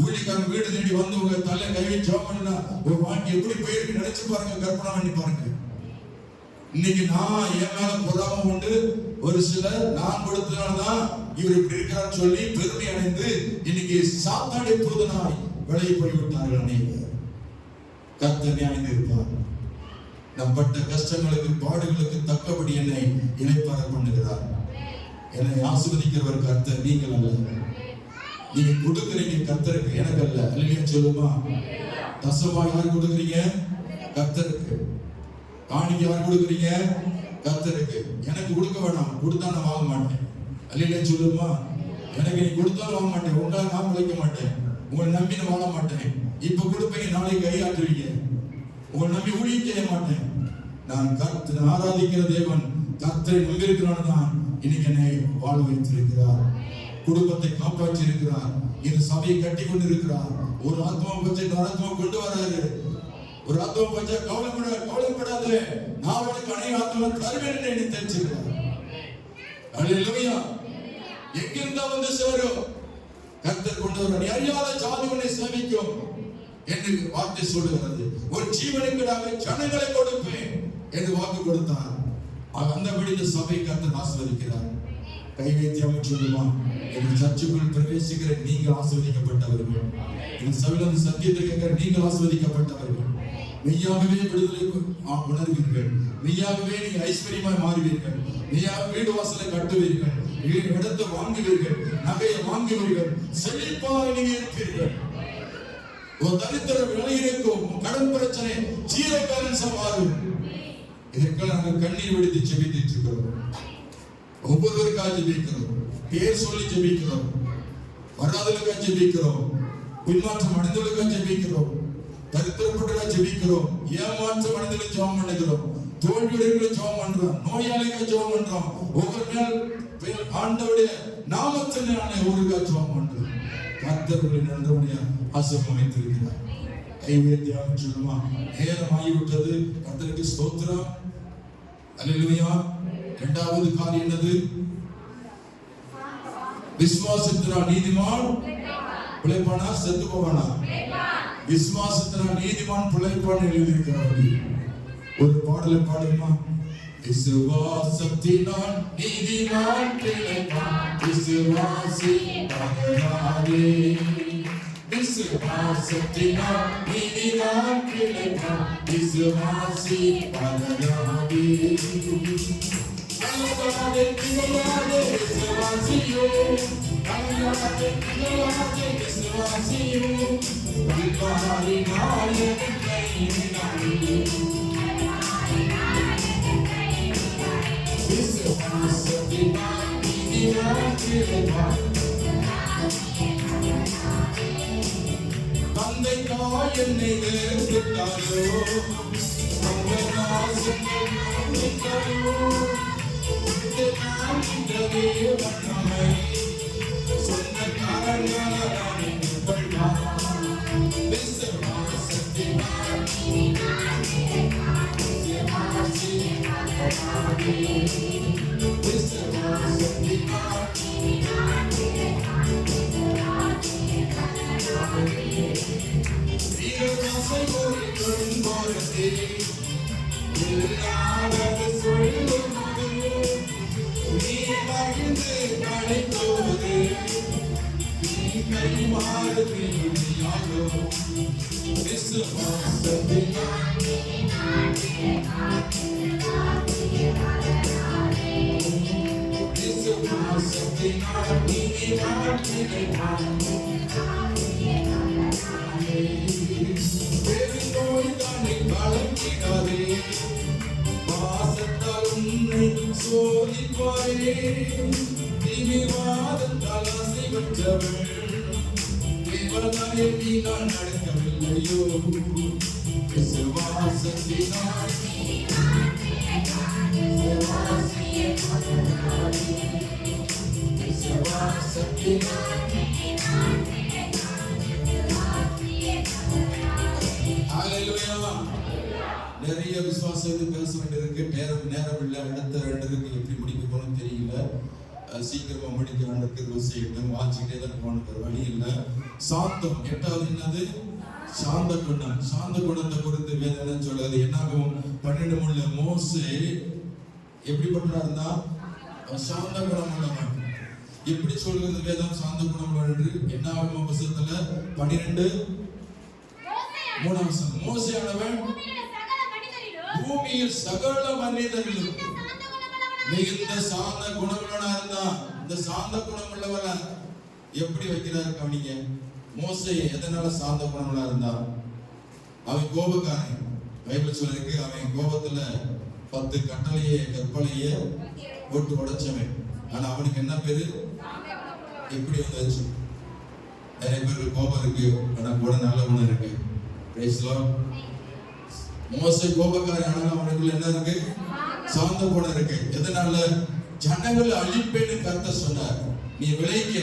ஊழியக்காரன் வீடு தேடி வந்து உங்க தலை கையை ஜெபம் பண்ணா ஒரு வாழ்க்கை எப்படி போயிருக்கு நினைச்சு பாருங்க, கற்பனை பண்ணி பாருங்க. இன்னைக்கு நான் என் மேல பொறாம உண்டு, ஒரு சிலர் நான் கொடுத்தனால்தான் இவர் இப்படி இருக்கிறான்னு சொல்லி பெருமை அடைந்து இன்னைக்கு சாத்தாடி தூதனாய் விலகி போய்விட்டார்கள் அனைவர். கர்த்தர் நியாயம் இருப்பார். நம் பட்ட கஷ்டங்களுக்கு பாடுகளுக்கு தக்கபடி என்னை இளைப்பாற பண்ணுகிறார். என்னை ஆசீர்வதிக்கிறவர் கர்த்தர், நீங்கள் அல்ல. நீங்க கொடுக்குறீங்க கர்த்தருக்கு, எனக்கு அல்ல. அல்லேலூயா சொல்லுமா? தசமா யார் கொடுக்குறீங்க? கர்த்தருக்கு. காணிக்கை யார் கொடுக்குறீங்க? கர்த்தருக்கு. எனக்கு கொடுக்க வேணாம், கொடுத்தா நான் வாங்க மாட்டேன். அல்லேலூயா சொல்லுமா? எனக்கு நீ கொடுத்தாலும் வாங்க மாட்டேன், உங்களை நான் உழைக்க மாட்டேன், உங்களை நம்பி நான் வாழ மாட்டேன். இப்ப கொடுப்பீங்க, நாளைக்கு கையாற்றுவீங்க, உங்களை நம்பி ஊழியம் செய்ய மாட்டேன். நான் கர்த்தரை ஆராதிக்கிற தேவன், கர்த்தரை நம்பியிருக்கிறான் தான் இன்னைக்கு என்னை வாழ வைத்திருக்கிறார், குடும்பத்தை காப்பாற்றி இருக்கிறார், இந்த சபையை கட்டி கொண்டு இருக்கிறார். ஒரு ஆத்மா பச்சை ஆத்மா கொண்டு வராரு. ஒரு ஆத்மா பச்சை கவலைப்படாது, நான் உனக்கு அநேக ஆத்மா தருவேன் என்று என்னை தெரிஞ்சுக்கிறார். அல்லேலூயா. எங்கிருந்தா வந்து சேரும்? கர்த்தர் கொண்டு வர அறியாத ஜாதி உன்னை சேவிக்கும் என்று வார்த்தை சொல்லுகிறது. ஒரு ஜீவனுக்கு ஜனங்களை கொடுப்பேன் என்று வாக்கு கொடுத்தார். அந்தபடி இந்த சபை கர்த்தர் ஆசீர்வதிக்கிறார். கை வைத்து அமைச்சு சொல்லுமா? இந்த சர்ச்சுக்குள் பிரவேசிக்கிற நீங்கள் ஆசீர்வதிக்கப்பட்டவர்கள், இந்த சபையில் சத்தியத்தை கேட்கிற நீங்கள் ஆசீர்வதிக்கப்பட்டவர்கள். மெய்யாகவே விடுதலை உணர்வீர்கள், மெய்யாகவே நீங்க ஐஸ்வர்யமாய் மாறுவீர்கள், மெய்யாக வீடு வாசலை கட்டுவீர்கள், இடத்தை வாங்குவீர்கள், நகையை வாங்குவீர்கள், செழிப்பாக நீங்க இருப்பீர்கள். ஒரு தரித்திர விலை இருக்கும், கடன் பிரச்சனை ஜீரோ பேலன்ஸ் மாறும். இதற்காக நாங்கள் கண்ணீர் வெடித்து ஜெபித்துட்டு இருக்கிறோம். ஒவ்வொருவருக்காக ஜெபிக்கிறோம், பேர் சொல்லி ஜெபிக்கிறோம், வராதவர்களுக்காக ஜெபிக்கிறோம், பின்மாற்றம் அடைந்தவர்களுக்காக ஜெபிக்கிறோம், தரித்திரப்பட்டவர்களுக்காக ஜெபிக்கிறோம், ஏமாற்றம் அடைந்தவர்களுக்கு ஜெபம் பண்ணுகிறோம், தோல்வியுடையவர்களுக்கு ஜெபம் பண்றோம், நோயாளிகளுக்கு ஜெபம் பண்றோம். ஒவ்வொரு நாள் ஆண்டவருடைய நாமத்தினாலே ஒருவருக்காக ஜெபம் பண்றோம். கர்த்தர்களின் நன்றமுடைய ஆசீர்வாதம் வைத்திருக்கிறார். கை உயர்த்தி சொல்லுமா? நேரம் ஆகிவிட்டது. கர்த்தருக்கு ஸ்தோத்திரம். அல்லேலூயா. இரண்டாவது காரியம் என்னது? விசுவாசத்தினால் நீதிமான் பிழைப்பானா செத்து போவானா? விசுவாசத்தினால் நீதிமான் பிழைப்பான் எழுதியிருக்கிறார். ஒரு பாடலை பாடுமா? விசுவாசத்தினால் நீதிமான் பிழைப்பான், விசுவாசி பகராதே. விசுவாசத்தினால் நீதிமான் பிழைப்பான், விசுவாசி பகராதே. கலங்காதே பிழையாதே விசுவாசியோ, கலங்காதே பிழையாதே விசுவாசியோ, கல்வாரி நாயகனை நாடி. விசுவாசத்தினால் நீதிமான் பிழைப்பான். தந்தை தாய் என்னை நேசித்தாரோ, அந்த நாசத்தை நம்பித்தாரோ, நான் இந்த தேவனை சொந்தக்காரனான விசுவாசத்தினால் சோதிப்பாரே திமிர்வாதத்தால் ஆசை பெற்றவள் தேவனாலே நீ நான் நடக்கவில்லையோ. விசுவாசத்தினால் நிறைய விசுவாசத்தை பேச வேண்டியிருக்கு. நேரம் இல்லை. அடுத்த 2 எப்படி முடிக்க போகணும்னு தெரியல. சீக்கிரமா முடிக்கிறான் செய்யணும், வாசிக்கிட்டே தான் போகணும், வழி இல்லை. சாந்தம் 8வது என்னது? சாந்த குணம். சாந்த குணத்தை குறித்து வேதனை சொல்றது என்னாகும்? 12 மோசே எப்படிப்பட்டாருன்னா சாந்த குணம் உள்ளவன். எப்படி சொல்கிறது வேதம் சாந்த குணம் என்று? என்னாகும் வசனத்துல 12:3 மோசேயானவன் பூமியில் சகல மனிதர்களும் மிகுந்த சாந்த குணமுள்ளவனா இருந்தா. இந்த சாந்த குணம் உள்ளவர எப்படி வைக்கிறாரு கவனிங்க. மோசே எதனால சாந்த குணமுள்ளா இருந்தா? அவன் கோபக்காரன். பைபிள் சொல்லிருக்கு அவன் கோபத்துல 10 கட்டளையே கற்பனையே போட்டு உடைச்சவன். ஆனா அவனுக்கு என்ன பேரு? எப்படி வந்துச்சு? நிறைய பேருக்கு கோபம் இருக்கு, ஆனா கூட நல்ல குணம் இருக்கு. மோசே கோபக்காரன், ஆனா அவனுக்குள்ள என்ன இருக்கு? சாந்த குணம் இருக்கு. எதனால? ஜனங்களை அழிப்பேன்னு கர்த்தர் சொன்னார். நீ விளைக்க,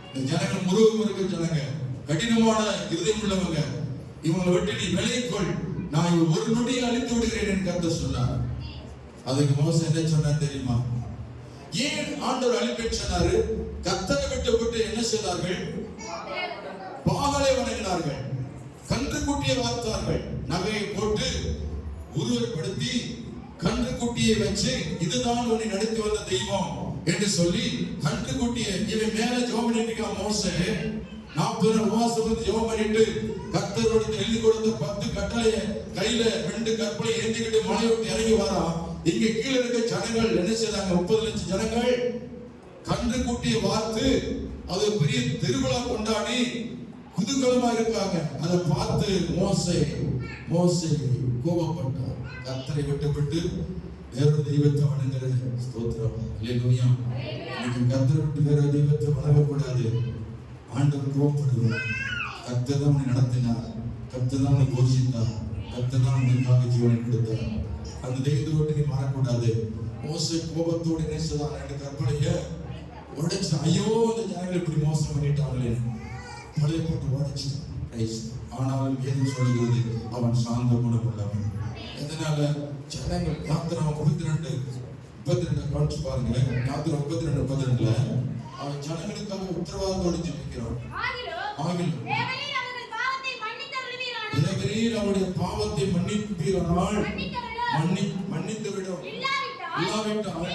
இந்த ஜனங்கள் முருகம் இருக்க ஜனங்க, கடினமான இருதயம் உள்ளவங்க, இவங்களை விட்டு நீ விளைக்கொள், நான் ஒரு நொடியில் அழித்து விடுகிறேன் கர்த்தர் சொன்னார். அதுக்கு மோசே என்ன சொன்னார் தெரியுமா? ஏன் ஆண்டவர் அழிப்பேன் சொன்னாரு? கர்த்தரை விட்டு என்ன செய்தார்கள்? பாகாலை வணங்கினார்கள், கன்றுக்குட்டியை வளர்த்தார்கள், நகையை போட்டு உருவப்படுத்தி கன்றுக்குட்டியை வச்சு இதுதான் உன்னை நடத்தி வந்த தெய்வம் என்று சொல்லி கன்றுக்குட்டியை இவன் மேல ஜெபம் பண்ணிட்டு மோசே 40 நாள் உபவாசம் ஜெபம் பண்ணிட்டு கர்த்தரோட எழுதி கொடுத்த 10 கட்டளையை கையில 2 கற்பனை ஏந்திக்கிட்டு மலை விட்டு இறங்கி வரா. இங்க கீழே இருக்க ஜனங்கள் என்ன செய்தாங்க? 30 லட்சம் ஜனங்கள் கன்றுக்குட்டியை பார்த்து அது பெரிய திருவிழா கொண்டாடி குதூகலமா இருக்காங்க. அதை பார்த்து மோசே கோபப்பட்டார். கர்த்தரை விட்டு வேறொரு தெய்வத்தை வணங்குற ஸ்தோத்திரம். அல்லேலூயா. நீங்க கர்த்தரை விட்டு வேற தெய்வத்தை வணங்கக்கூடாது. ஆண்டவர் கோபப்படுவார். கர்த்தர் தான் உன்னை நடத்தினார், கர்த்தர் தான் உன்னை போஷித்தார், கர்த்தர் தான் உனக்காக ஜீவனை கொடுத்தார். அந்த தெய்வத்தை விட்டு நீ மாறக்கூடாது. மோசே கோபத்தோடு என்ன செய்தான்? 2 கற்பனையை உடைச்சு, ஐயோ அந்த ஜனங்கள் இப்படி மோசம் பண்ணிட்டாங்களே, மலையை போட்டு உடைச்சிட்டான். ஆனாலும் வேதம் சொல்லுகிறது அவன் சாந்த குணம் உள்ளவன். எதனால? ஜனங்கள் யாத்திரம் 32 கவனிச்சு பாருங்க. யாத்திரம் 32:32 அவன் ஜனங்களுக்காக உத்தரவாதத்தோடு ஜெபிக்கிறான். ஆகிலும் தேவரீர் அவருடைய பாவத்தை மன்னிப்பீரானால் மன்னித்து விடும், இல்லாவிட்டால்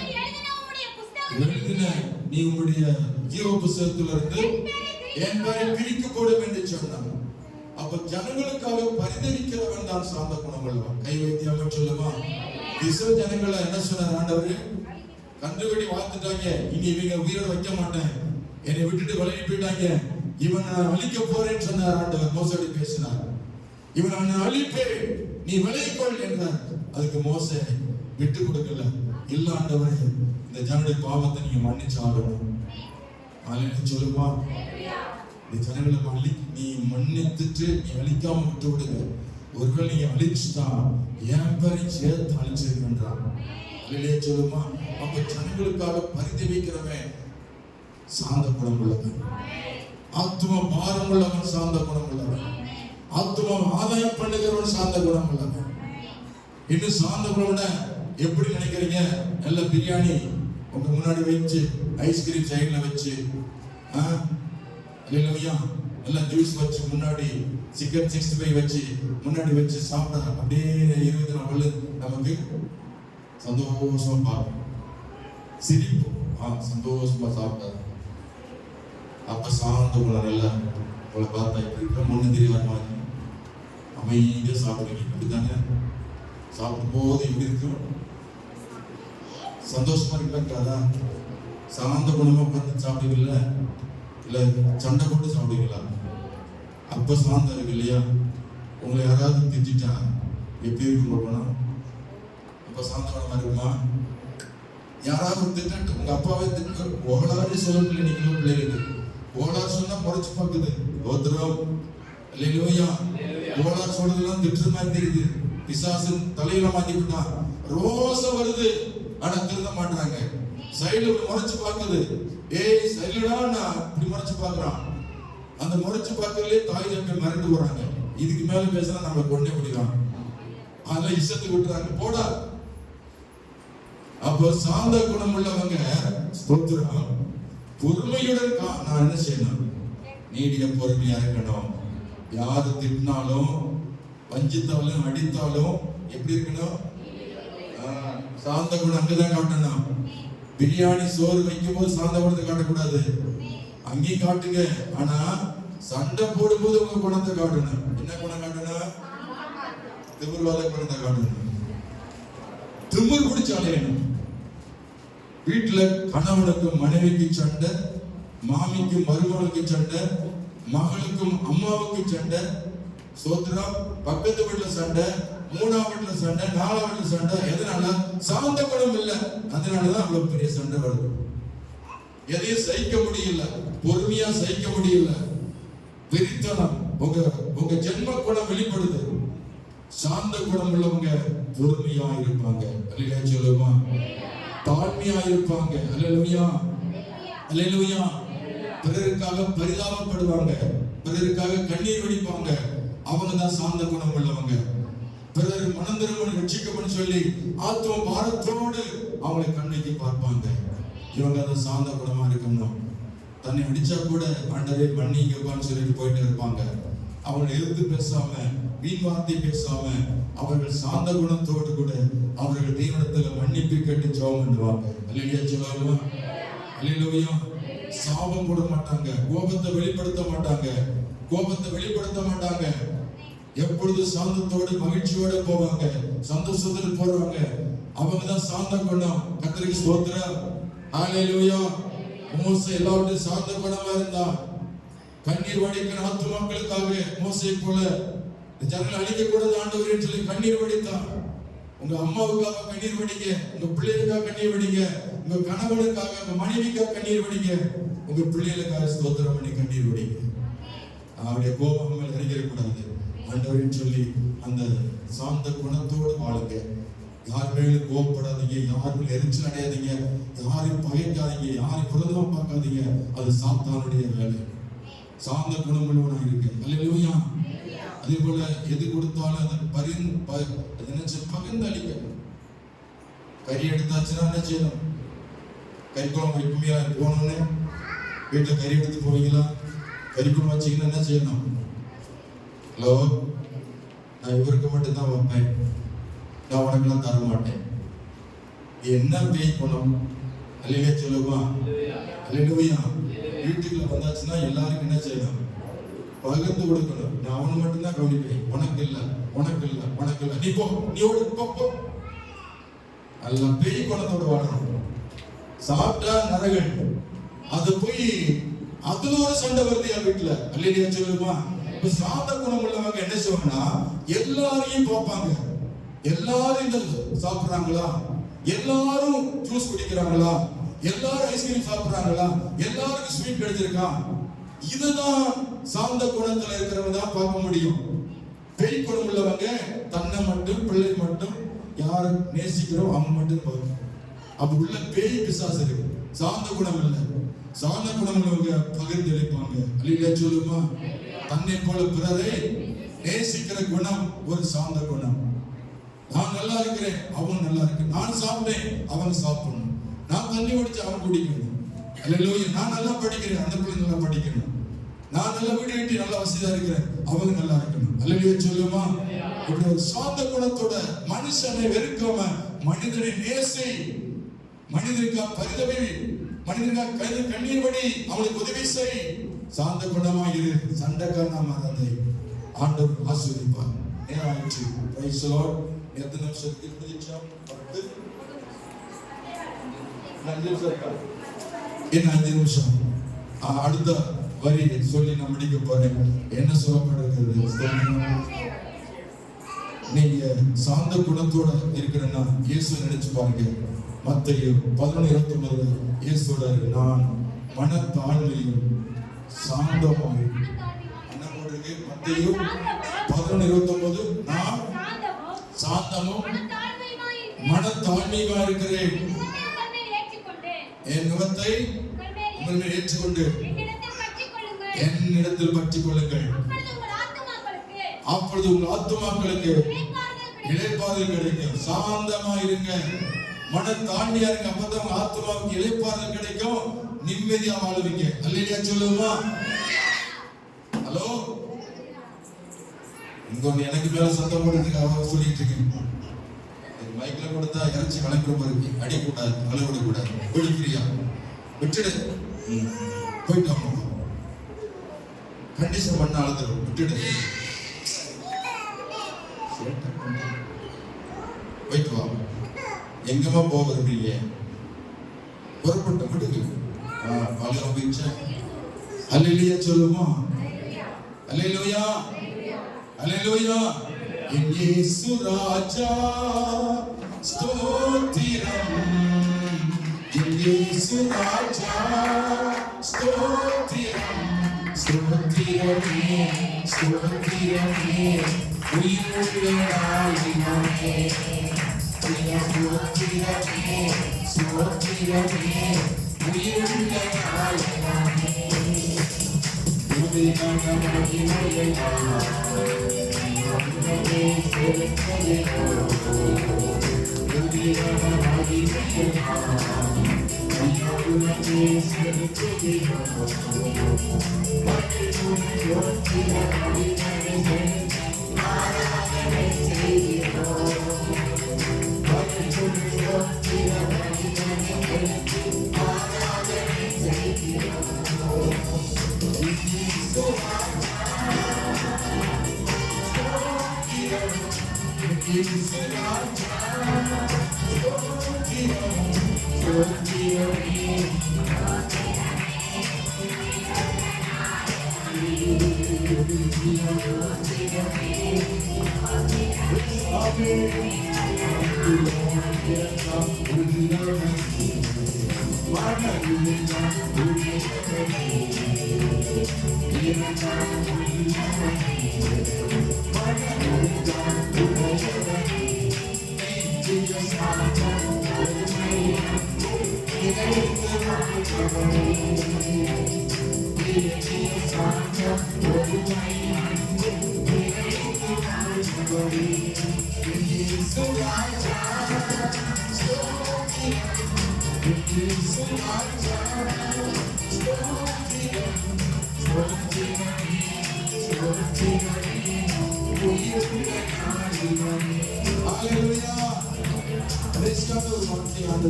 எழுதின நீ உங்களுடைய ஜீவ புத்தகத்திலிருந்து என் பெயரை பிரிக்கப்படும் என்று சொன்னான். அப்ப ஜனங்களுக்காக பரிதவிக்கிறவன் தான் சாந்த குணம் உள்ளவன். கை வைத்து அவன் சொல்லுமா? ஜனங்களை என்ன சொன்னார் ஆண்டவர்? கன்றுவெடி வாழ்த்துட்டாங்க, இனி இவங்க உயிரோட வைக்க மாட்டேன், என்னை விட்டுட்டு விலகி போயிட்டாங்க, இவன் நான் அழிக்க போறேன்னு சொன்னார் ஆண்டவர். மோசடி பேசினார், இவன் நான் அழிப்பேன், நீ விலகிக்கொள் என்றார். அதுக்கு மோசே விட்டு கொடுக்கல. இல்ல ஆண்டவரே, இந்த ஜனங்களுடைய பாவத்தை நீங்க மன்னிச்சு ஆகணும். அல்லேலூயா சொல்லுமா? இந்த ஜனங்களை நீ மன்னித்துட்டு நீ அழிக்காம விட்டு விடுங்க. ஒருவேளை நீங்க அழிச்சுட்டா என் பேரை சேர்த்து அழிச்சிருக்கின்றான். அல்லேலூயா சொல்லுமா? அப்ப ஜனங்களுக்காக பரிதவிக்கிறவன் சாந்த குணம் உள்ளவன். ஆத்தும பாரம் உள்ளவன் சாந்த குணம் உள்ளவன். ஆத்தும ஆதாயம் பண்ணுகிறவன் சாந்த குணம் உள்ளவன். இன்னும் சாந்த குணம் எப்படி நினைக்கிறீங்க? நல்ல பிரியாணி உங்க முன்னாடி வச்சு, ஐஸ்கிரீம் சைடுல வச்சு, எல்லாம் ஜூஸ் வச்சு முன்னாடி, சிக்கன் 65 வச்சு முன்னாடி வச்சு சாப்பிட அப்படியே 20 நாள் நமக்கு சந்தோஷமா பார்ப்போம், சிரிப்போம், சந்தோஷமா சாப்பிட்டாரு. அப்ப சாந்த குணம் நல்லா உங்களை பார்த்தா இப்படி இருக்க முன்னு தெரிய மாதிரி அமைதியா சாப்பிடுவீங்க. அப்படித்தானே? சாப்பிடும் போது எப்படி இருக்கும்? சந்தோஷமா இருக்காதா? சாந்த குணமா உட்காந்து சாப்பிடுவீங்களா? இல்ல சண்டை போட்டு சாப்பிடுவீங்களா? அப்ப சாந்தம் இருக்கு இல்லையா? உங்களை யாராவது திட்டா எப்படி இருக்கும் போனா? அப்ப சாந்த குணமா இருக்குமா? யாராவது திட்டு, உங்க அப்பாவே திட்டு, ஓலாறு சொல்லல, நீங்களும் பிள்ளைகளுக்கு ஓலாறு சொன்னா முறைச்சு பார்க்குது. ஓத்திரம் அல்லேலூயா. ஓலாறு சொல்றதெல்லாம் திட்டுற மாதிரி தெரியுது. பிசாசு தலையில மாட்டி விட்டான், ரோசம் வருது, ஆனா திருந்த மாட்டாங்க. சைடுல முறைச்சு பார்க்குது, ஏய் சைடுடா, நான் இப்படி முறைச்சு பார்க்கறான். அந்த முறைச்சு பார்க்கறதுலே தாய் தம்பி மிரண்டு போறாங்க. இதுக்கு மேல பேசினா நம்மளை கொண்டே முடியும். அதெல்லாம் இஷ்டத்துக்கு விட்டுறாங்க, போடா அப்போ சாந்த குணம் உள்ளவங்க ஸ்தோத்திரம் பொறுமையுடன் நான் என்ன செய்யணும்? நீடிய பொறுமையா இருக்கணும். யாரு திட்டினாலும் வஞ்சித்தாலும் அடித்தாலும் எப்படி இருக்கணும்? சாந்த குணம் அங்கதான் காட்டணும். பிரியாணி சோறு வைக்கும் போது சாந்த குணத்தை காட்டக்கூடாது, அங்கேயும் காட்டுங்க. ஆனா சண்டை போடும்போது உங்க குணத்தை காட்டணும். என்ன குணம் காட்டணும்? திமிர்வாத குணத்தை காட்டணும். திமிர் பிடிச்சு அலையணும். வீட்டுல கணவனுக்கும் மனைவிக்கு சண்டை, மாமிக்கும் மருமகளுக்கு சண்டை, மகளுக்கும் அம்மாவுக்கும் சண்டை, சோத்திரம் பக்கத்து வீட்டுல சண்டை, மூணாவது வீட்டுல சண்டை, நாலாவது வீட்டுல சண்டை. எதனால? சாந்த குணம் இல்லை. அதனாலதான் அவ்வளவு பெரிய சண்டை வருது. எதையும் சகிக்க முடியல, பொறுமையா சகிக்க முடியல. வெறித்தனம் உங்க ஜென்ம குணம் வெளிப்படுது. சாந்த குணம் உள்ளவங்க பொறுமையா இருப்பாங்க. அல்லேலூயா சொல்லுமா. தாழ்மையா இருப்பாங்க. அல்லேலூயா அல்லேலூயா. பிறருக்காக பரிதாபப்படுவாங்க, பிறருக்காக கண்ணீர் வடிப்பாங்க. அவங்க தான் சாந்த குணம் உள்ளவங்க. பிறர் மனம் திரும்ப ரட்சிக்கப்படும் சொல்லி ஆத்ம பாரத்தோடு அவங்களை கண்ணைக்கு பார்ப்பாங்க. இவங்க தான் சாந்த குணமா இருக்கணும். தன்னை அடிச்சா கூட ஆண்டவரே மன்னிங்கப்பான்னு சொல்லிட்டு போயிட்டு இருப்பாங்க. அவங்களை எதிர்த்து பேசாம, வீண் வார்த்தை பேசாம, அவர்கள் சாந்த குணத்தோடு கூட அவர்கள் தெய்வத்துல மன்னிப்பு கேட்டு ஜெபம் பண்ணுவாங்க. அல்லேலூயா சொல்லுவாங்க. அல்லேலூயா. சாபம் போட மாட்டாங்க, கோபத்தை வெளிப்படுத்த மாட்டாங்க, கோபத்தை வெளிப்படுத்த மாட்டாங்க. எப்பொழுது சாந்தத்தோடு மகிழ்ச்சியோட போவாங்க, சந்தோஷத்துல போறாங்க. அவங்க தான் சாந்த குணம். கர்த்தருக்கு ஸ்தோத்திரம். ஹல்லேலூயா. மோசே எல்லாவற்றையும் சாந்த குணமா இருந்தா. கண்ணீர் வடிக்கிற ஆத்துமாக்களுக்காக மோசே போல ஜனங்களை அழிக்க கூடாது ஆண்டவரே சொல்லி கண்ணீர் வடித்தான். உங்க அம்மாவுக்காக கண்ணீர் வடிங்க, உங்க பிள்ளைகளுக்காக கண்ணீர் வடிங்க, உங்க கணவனுக்காக, உங்க மனைவிக்காக கண்ணீர் வடிங்க, உங்க பிள்ளைகளுக்காக ஸ்தோத்திரம் பண்ணி கண்ணீர் வடிங்க. அவருடைய கோபம் மேல் இறங்கிடக்கூடாது ஆண்டவரே சொல்லி அந்த சாந்த குணத்தோடு வாழுங்க. யார் மேலும் கோபப்படாதீங்க, யாரும் எரிச்சல் அடையாதீங்க, யாரையும் பகைக்காதீங்க, யாரையும் புரதமா பார்க்காதீங்க. அது சாத்தானுடைய வேலை. சாந்த குணம் உள்ளவனா இருக்கு. அல்லேலூயா. அதே போல எது கொடுத்தாலும் அதை நினைச்சு பகிர்ந்து அளிக்கணும். கறி எடுத்தாச்சுன்னா என்ன செய்யணும்? கறிக்குளம் வைக்குமையா போனோன்னு வீட்டுல கறி எடுத்து போவீங்களா? கறிக்குளம் வச்சீங்கன்னா என்ன செய்யணும்? ஹலோ, நான் இவருக்கு மட்டும் தான் வைப்பேன், நான் உனக்கெல்லாம் தர மாட்டேன். என்ன பேய் குணம்? அல்லேலூயா சொல்லுமா. அல்லேலூயா. வீட்டுக்குள்ள வந்தாச்சுன்னா எல்லாருக்கும் என்ன செய்யணும்? பகிர்ந்து கொடுக்கணும். நான் அவனை மட்டும்தான் கவனிப்பேன். உனக்கு இல்ல, உனக்கு இல்ல, உனக்கு இல்ல, நீ போ, நீ ஓடு, போ. அல்ல பேய் குணத்தோட வாழணும். சாப்பிட்டா நரகன், அது போய் அதுல ஒரு சண்டை வருது என் வீட்டுல. அல்லேலூயா சொல்லுமா. இப்ப சாந்த குணம் உள்ளவங்க என்ன செய்வாங்கன்னா எல்லாரையும் பார்ப்பாங்க. எல்லாரும் இந்த சாப்பிடுறாங்களா, எல்லாரும் ஜூஸ் குடிக்கிறாங்களா, எல்லாரும் ஐஸ்கிரீம் சாப்பிடுறாங்களா, எல்லாருக்கும் ஸ்வீட் கிடைச்சிருக்கா. இதுதான் சாந்த குணத்துல இருக்கிறவங்க தான் பார்க்க முடியும். பேய் குணம் உள்ளவங்க தன்னை மட்டும், பிள்ளை மட்டும், யார் நேசிக்கிறோம் அவங்க மட்டும் பார்க்கணும். அப்ப உள்ள பேய் பிசாசு இருக்கு. சாந்த குணம் இல்லை. சாந்த குணம் உள்ளவங்க பகிர்ந்து அளிப்பாங்க. அல்லேலூயா சொல்லுமா. தன்னை போல பிறரை நேசிக்கிற குணம் ஒரு சாந்த குணம். நான் நல்லா இருக்கிறேன், அவங்க நல்லா இருக்கு. நான் சாப்பிட்டேன், அவங்க சாப்பிடணும். நான் தண்ணி குடிச்சு அவங்க குடிக்கணும். அல்லேலூயா. நான் நல்லா படிக்கிறேன், அந்த பிள்ளை நல்லா படிக்கணும். நான் நல்லா வீடு கட்டி நல்லா வசதியா இருக்கிறேன், அவங்க நல்லா இருக்கணும். அல்லேலூயா சொல்லுமா. இப்படி ஒரு சாந்த குணத்தோட மனுஷனை வெறுக்காம மனிதனை நேசி, மனிதனுக்கா பரிதவி, மனிதனுக்கா கண்ணீர் வடி, அவனுக்கு உதவி செய். சாந்த குணமா இரு. சண்டைக்காரனா மாறாதே. ஆண்டவர் ஆசீர்வதிப்பார். நேரம் ஆயிடுச்சு. Praise the Lord. எத்தனை நிமிஷத்துக்கு முடிச்சோம்? 10 5 நிமிஷம். அடுத்த வரி சொல்லி நான் முடிக்க போறேன். என்ன சொல்லப்படுகிறது? நீங்க சாந்த குணத்தோட இருக்கிறன்னா இயேசு நினைச்சு பாருங்க. மத்தேயு 11:29 இயேசு சொல்றாரு, நான் மனத்தாழ்மையும் சாந்தமாயும். என்ன போட்டிருக்கு? மத்தேயு 11:29 நான் சாந்தமும் மனத்தாழ்மையுமா இருக்கிறேன். என் நுகத்தை உங்கள் மேல் ஏற்றுக்கொண்டு என்னிடத்தில் பற்றிக் கொள்ளுங்கள். அப்பொழுது உங்கள் ஆத்துமாக்களுக்கு இளைப்பாறுதல் கிடைக்கும். சாந்தமா இருங்க. மன தாழ்மையா இருங்க. அப்பதான் உங்க ஆத்மாவுக்கு இளைப்பாறுதல் கிடைக்கும், நிம்மதியா வாழுவீங்க. அல்லேலூயா சொல்லுமா? ஹலோ, இங்க எனக்கு மேல சத்தம் போடுறதுக்கு அவங்க சொல்லிட்டு இருக்கேன். மைக்ல கொடுத்தா இறைச்சி கலக்கிற மாதிரி அடிக்கூடாது, அளவிட கூடாது. ஒழிக்கிறியா விட்டுடு, போயிட்டு வாங்க. கண்டிஷன் பண்ண அழுதுரும், விட்டுடு, போயிட்டு வா. எங்கம்மா போக விரும்புறீங்க? புறப்பட்ட விடுங்க. அழுக போயிடுச்சா? அல்லேலூயா சொல்லுமா? அல்லேலூயா, அல்லேலூயா. என் இயேசு ராஜா ஸ்தோத்திரம், என் இயேசு ராஜா ஸ்தோத்திரம், ஸ்தோத்திரமே ஸ்தோத்திரமே, உயிருள்ள நாளிலே ஸ்தோத்திரமே ஸ்தோத்திரமே, உயிருள்ள நாளிலே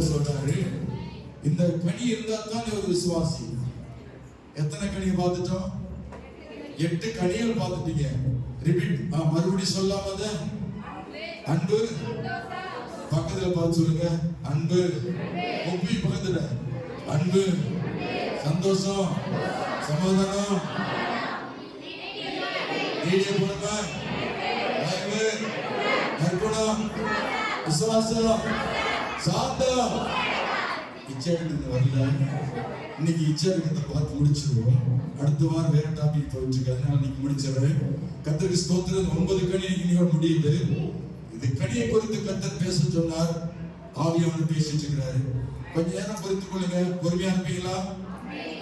சொல்றாரு, இந்த கனி இருந்தா தான் ஒரு விசுவாசி. எத்தனை கனியை பார்த்துட்டோம்? 8 கனிகள் பார்த்துட்டீங்க. ரிப்பீட், மறுபடியும் சொல்லாம அத. அன்பு, பக்கத்துல பார்த்து சொல்லுங்க, அன்பு. ஒப்பி பக்கத்துல, அன்பு, சந்தோஷம், சமாதானம், நீடிய பொறுமை, தயவு, நற்குணம், விசுவாசம், சாந்தம். இச்சைக்கு வரல, இன்னைக்கு இச்சைக்கிறத பார்த்து முடிச்சிருவோம். அடுத்த வாரம் வேற டாபிக் போயிட்டு இருக்கு, அதனால இன்னைக்கு முடிச்சிடுறேன். கர்த்தருக்கு ஸ்தோத்திரம். 9 கனி இன்னைக்கு முடியுது. இது கனியை குறித்து கர்த்தர் பேச சொன்னார், ஆவியானவர் பேசிட்டு இருக்கிறாரு. கொஞ்ச நேரம் பொறுத்துக் கொள்ளுங்க. பொறுமையா இருப்பீங்களா?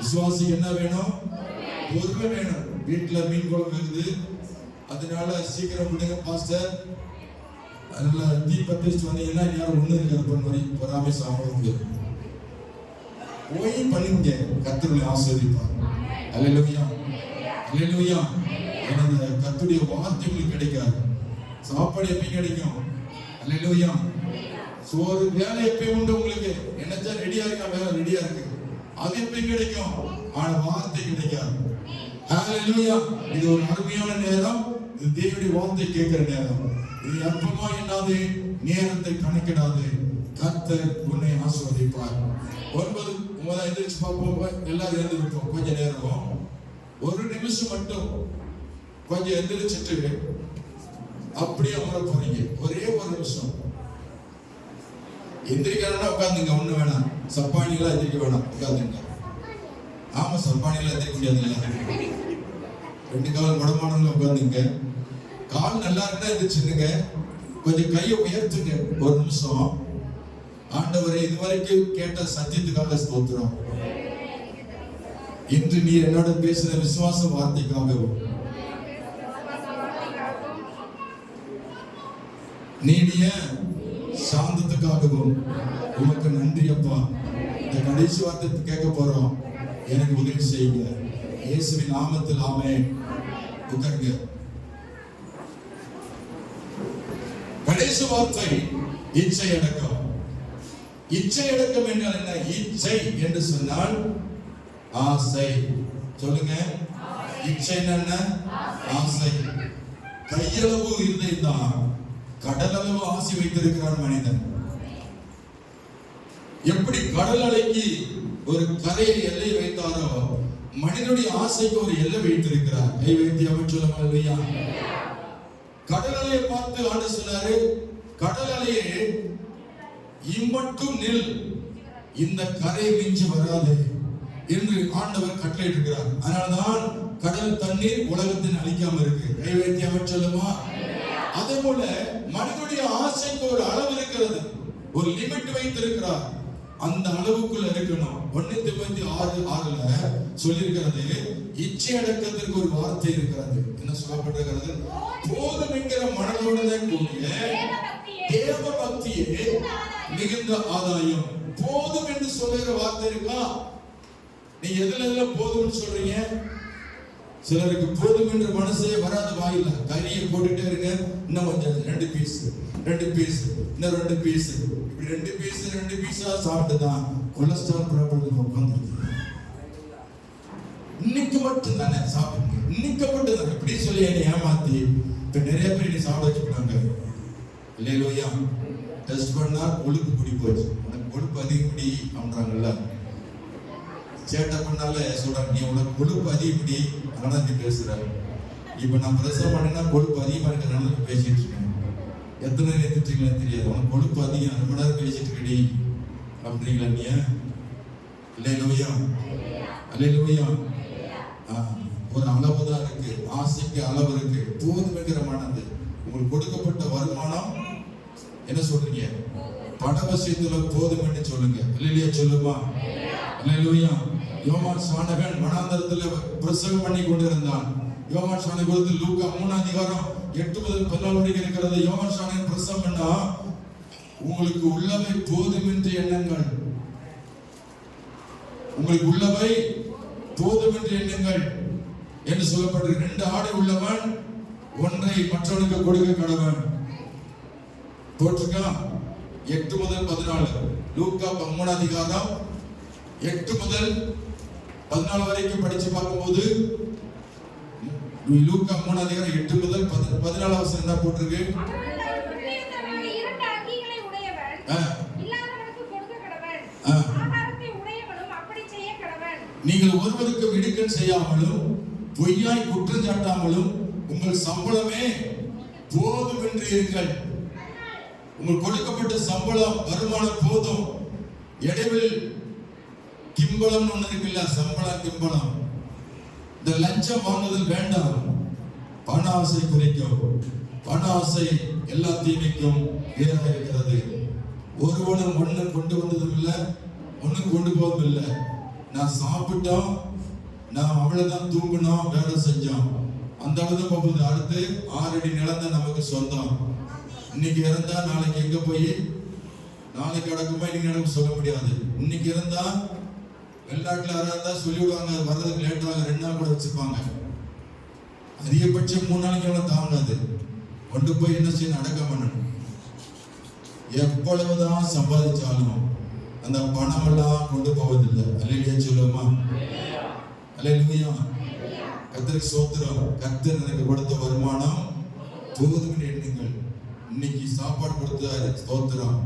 விசுவாசி என்ன வேணும்? பொறுமை வேணும். வீட்டுல மீன் குழம்பு இருக்குது, அதனால சீக்கிரம் விடுங்க பாஸ்டர். அதனால தீ பத்திரிச்சு வந்தீங்கன்னா யாரும் ஒண்ணு இருக்காது, பொறாமை சாப்பிடுங்க. போய் பண்ணுங்க, கர்த்தரை ஆசீர்வதிப்பார். அல்லேலூயா, அல்லேலூயா. எனது கர்த்தருடைய வார்த்தை உங்களுக்கு கிடைக்காது. சாப்பாடு எப்பயும் கிடைக்கும். அல்லேலூயா. சோறு வேலை எப்பயும் உண்டு உங்களுக்கு. என்னச்சா ரெடியா இருக்கா? வேலை ரெடியா இருக்கு, அது எப்பயும் கிடைக்கும். ஆனா வார்த்தை கிடைக்காது. அல்லேலூயா. இது ஒரு அருமையான நேரம். இது தேவனுடைய வார்த்தை கேட்கிற நேரம். இது அற்பமா என்னாது, நேரத்தை கணக்கிடாது. கர்த்தர் உன்னை ஆசீர்வதிப்பார். 9 எந்திரிச்சு பார்ப்போம். எல்லாரும் எழுந்திருப்போம். கொஞ்ச நேரம், ஒரு நிமிஷம் மட்டும் கொஞ்சம் எந்திரிச்சிட்டு அப்படியே அமர போறீங்க. ஒரே ஒரு நிமிஷம் எந்திரிக்கிறா உட்காந்துங்க. ஒண்ணு வேணாம், சப்பானிலாம் எந்திரிக்க வேணாம், உட்காந்துங்க. ஆமா, சப்பானிலாம் எந்திரிக்க முடியாது. 2 கால் குடமானவங்க உட்காந்துங்க. கால் நல்லா இருந்தா எந்திரிச்சுங்க. கொஞ்சம் கையை உயர்த்துங்க ஒரு நிமிஷம். ஆண்டவரே, இதுவரைக்கும் கேட்ட சத்தியத்துக்காக ஸ்தோத்திரம். இன்று நீ என்னோட பேசுற விசுவாச வார்த்தைக்காகவும் நீடிய சாந்தத்துக்காகவும் உதவும். உமக்கு நன்றி அப்பா. இந்த கடைசி வார்த்தை கேட்க போறோம், எனக்கு உதவி செய்யுங்க இயேசுவின் நாமத்தில். ஆமென். உட்காருங்க. கடைசி வார்த்தை இச்சை அடக்கம். இச்சை அடக்கம் என்றால் என்ன? இச்சை என்று சொன்னால் ஆசை. சொல்லுங்க, இச்சை என்ன? ஆசை. கையளவு இருந்ததுதான் தான் கடலளவு ஆசை வைத்திருக்கிறான் மனிதன். எப்படி கடல் அலைக்கு ஒரு கரையை எல்லை வைத்தாரோ, மனிதனுடைய ஆசைக்கு ஒரு எல்லை வைத்திருக்கிறார். கை வைத்து அமைச்சொல்லுங்க. கடல் அலையை பார்த்து ஆண்டு சொன்னாரு, கடல் அலையே இம்மட்டும் நில், இந்த கரை மிஞ்சி வராது என்று ஆண்டவர் கட்டளையிட்டிருக்கிறார். அதனால்தான் கடல் தண்ணீர் உலகத்தின் அழிக்காம இருக்கு. கை வைத்து அமைச்சொல்லுமா. அதே போல மனிதனுடைய ஆசைக்கு ஒரு அளவு இருக்கிறது, ஒரு லிமிட் வைத்திருக்கிறார். அந்த அளவுக்குள்ள இருக்கணும். 1 தீமோத்தேயு 6:6 சொல்லியிருக்கிறது, இச்சை அடக்கத்திற்கு ஒரு வார்த்தை இருக்கிறது. என்ன சொல்லப்பட்டிருக்கிறது? போதும் என்கிற மனதோடு கூடிய தேவ பக்தியே மிகுந்த ஆதாயம். போதும் என்று சொல்லுகிற வார்த்தை இருக்கா? நீ எதுல போதும்னு சொல்றீங்க? சிலருக்கு போதும் என்ற மனசே வராது. வாயில கறியை போட்டுட்டே இருங்க, இன்னும் கொஞ்சம் 2 பீஸ் இன்னும் 2 பீஸ், இப்படி 2 பீஸா சாப்பிட்டுதான் கொலஸ்ட்ரால் ப்ராப்ளம் உட்காந்துருக்கு. இன்னைக்கு மட்டும் தானே சாப்பிடுங்க, இன்னைக்கு மட்டும் தானே இப்படி சொல்லி என்னை ஏமாத்தி இப்ப நிறைய பேர் நீ சாப்பிட வச்சுட்டாங்க. இல்லையா? டெஸ்ட் பண்ணா கொழுப்பு குடி போச்சு, உனக்கு கொழுப்பு அதிகப்படி அப்படின்றாங்கல்ல. சேட்டை பண்ணால சொல்றாங்க, நீ உனக்கு கொழுப்பு அதிகப்படி, அதனால நீ பேசுற. இப்ப நான் பிரசவம் பண்ணா கொழுப்பு அதிகமா இருக்கிறனால பேசிட்டு இருக்கேன். எத்தனை நேரம் எதிர்த்தீங்களா தெரியாது, உனக்கு கொழுப்பு அதிகம், 2 மணி நேரம் பேசிட்டு இருக்கடி அப்படிங்களா நீ? இல்லையா? அல்லேலூயா. ஒரு அளவு தான் இருக்கு, ஆசைக்கு அளவு இருக்கு. போதுமைங்கிற மனது. உங்களுக்கு கொடுக்கப்பட்ட வருமானம் என்ன சொல்றீங்க? பண விஷயத்துல போதும் என்று சொல்லுங்க. அல்லேலூயா சொல்லுமா. அல்லேலூயா. யோவான் ஸ்நானகன் வனாந்தரத்துல பிரசங்கம் பண்ணி கொண்டிருந்தான். யோவான் ஸ்நானகன் குறித்து லூக்கா 3:8 முதல் 14 வரைக்கும் இருக்கிறது. யோவான் ஸ்நானகன் பிரசங்கம் பண்ணா, உங்களுக்கு உள்ளவை போதும் என்று எண்ணங்கள், உங்களுக்கு உள்ளவை போதும் என்று எண்ணங்கள் என்று சொல்லப்பட்டிருக்கு. 2 ஆடை உள்ளவன் 1 மற்றவனுக்கு கொடுக்க கடவன். போட்டிருக்கா 8 முதல் 14. லூக்கா 3:8 முதல் 14 வரைக்கும் படிச்சு பார்க்கும்போது, லூக்கா 3:8 முதல் 14 வசனம் என்ன போட்டிருக்கு? நீங்கள் ஒருவருக்கு இடுக்கண் செய்யாமலும் பொய்யாய் குற்றம் சாட்டாமலும் உங்கள் சம்பளமே போதும் என்று இருங்கள். உங்களுக்கு கொடுக்கப்பட்ட சம்பளம் வருமானம் போதும். இடைவில் கிம்பளம் ஒண்ணு இருக்குல்ல, சம்பளம் கிம்பளம். இந்த லஞ்சம் வாங்குதல் வேண்டாம். பண ஆசை குறிக்கும். பண ஆசை எல்லா தீமைக்கும் வேறாக இருக்கிறது. ஒருவனும் ஒண்ணு கொண்டு வந்ததும் இல்லை, ஒன்னும் கொண்டு போவதும் இல்லை. நான் சாப்பிட்டோம், நான் அவ்வளவுதான் தூங்கினோம், வேலை செஞ்சோம், அந்த அளவுதான் போகுது. அடுத்து 6 அடி நிலம் தான் நமக்கு சொந்தம். இன்னைக்கு இருந்தா நாளைக்கு எங்க போய் நாளைக்கு நடக்குமா இன்னைக்கு நடக்கும் சொல்ல முடியாது. இன்னைக்கு இருந்தா வெளிநாட்டுல இருந்தா சொல்லிவிடுவாங்க, வர்றதுக்கு லேட் ஆகும், 2 நாள் கூட வச்சுப்பாங்க. அதிகபட்சம் 3 நாளைக்கு எவ்வளவு தாங்காது. கொண்டு போய் என்ன செய்யணும்? அடக்கம் பண்ணணும். எவ்வளவுதான் சம்பாதிச்சாலும் அந்த பணம் எல்லாம் கொண்டு போவதில்லை. அல்லேலூயா சொல்லுமா. அல்லேலூயா. கர்த்தருக்கு ஸ்தோத்திரம். கர்த்தர் எனக்கு கொடுத்த வருமானம் போதும் எண்ணுங்கள். இன்னைக்கு சாப்பாடு கொடுத்தாரு, ஸ்தோத்திரம்.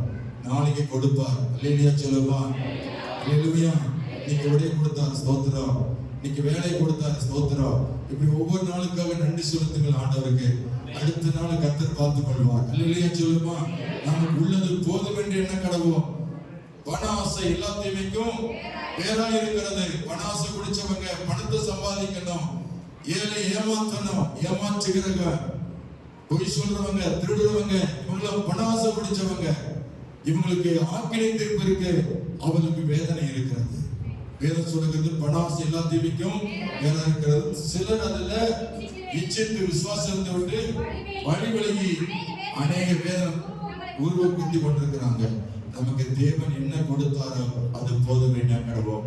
நாளைக்கு கொடுப்பார். அல்லேலூயா சொல்லுமா. அல்லேலூயா. இன்னைக்கு உடைய கொடுத்தார், ஸ்தோத்திரம். இன்னைக்கு வேலை கொடுத்தாரு, ஸ்தோத்திரம். இப்படி ஒவ்வொரு நாளுக்காக நன்றி செலுத்துங்கள் ஆண்டவருக்கு. அடுத்த நாள் கர்த்தர் பார்த்துக் கொள்வார். அல்லேலூயா சொல்லுமா. நமக்கு உள்ளது போதும் என்று என்ன கடவோம். பண ஆசை எல்லா தீமைக்கும் வேறா இருக்கிறது. பண ஆசை குடிச்சவங்க பணத்தை சம்பாதிக்கணும், ஏழை ஏமாத்தணும், ஏமாற்றுகிறவங்க, பொய் சொல்றவங்க, திருடுறவங்க, இவங்கள பண ஆசை குடிச்சவங்க, இவங்களுக்கு ஆக்கினை தீர்ப்பு இருக்கு, அவங்களுக்கு வேதனை இருக்கிறது. வேதம் சொல்லுகிறது பண ஆசை எல்லா தீமைக்கும் வேறா இருக்கிறது. சிலர் அதுல இச்சைத்து விசுவாசத்தை விட்டு வழி விலகி அநேக பேர் உருவ குத்தி கொண்டிருக்கிறாங்க. நமக்கு தேவன் என்ன கொடுத்தாரோ அது போதுமே நினைக்கிறோம்.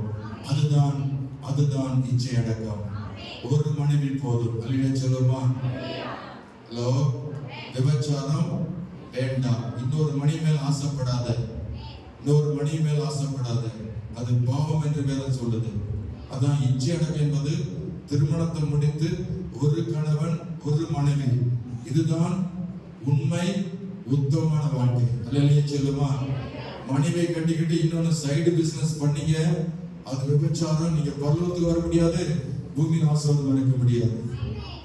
அதுதான் இச்சை அடக்கம். ஒரு மனைவி போதும். அல்லேலூயா சொல்லுமா? ஹலோ, விபச்சாரம் வேண்டாம். இன்னொரு மணி மேல் ஆசைப்படாத, இன்னொரு மணி மேல் ஆசைப்படாத, அது பாவம் என்று வேதம் சொல்லுது. அதான் இச்சை அடக்கம் என்பது திருமணத்தை முடித்து ஒரு கணவன் ஒரு மனைவி, இதுதான் உண்மை உத்தமமான வாழ்க்கை. அல்லேலூயா சொல்லுமா? மனைவியை கட்டிக்கிட்டு இன்னொன்னு சைடு பிசினஸ் பண்ணீங்க, அது விபச்சாரம். நீங்க பரலோகத்துக்கு வர முடியாது, பூமியின் ஆசீர்வாதம் இருக்க முடியாது.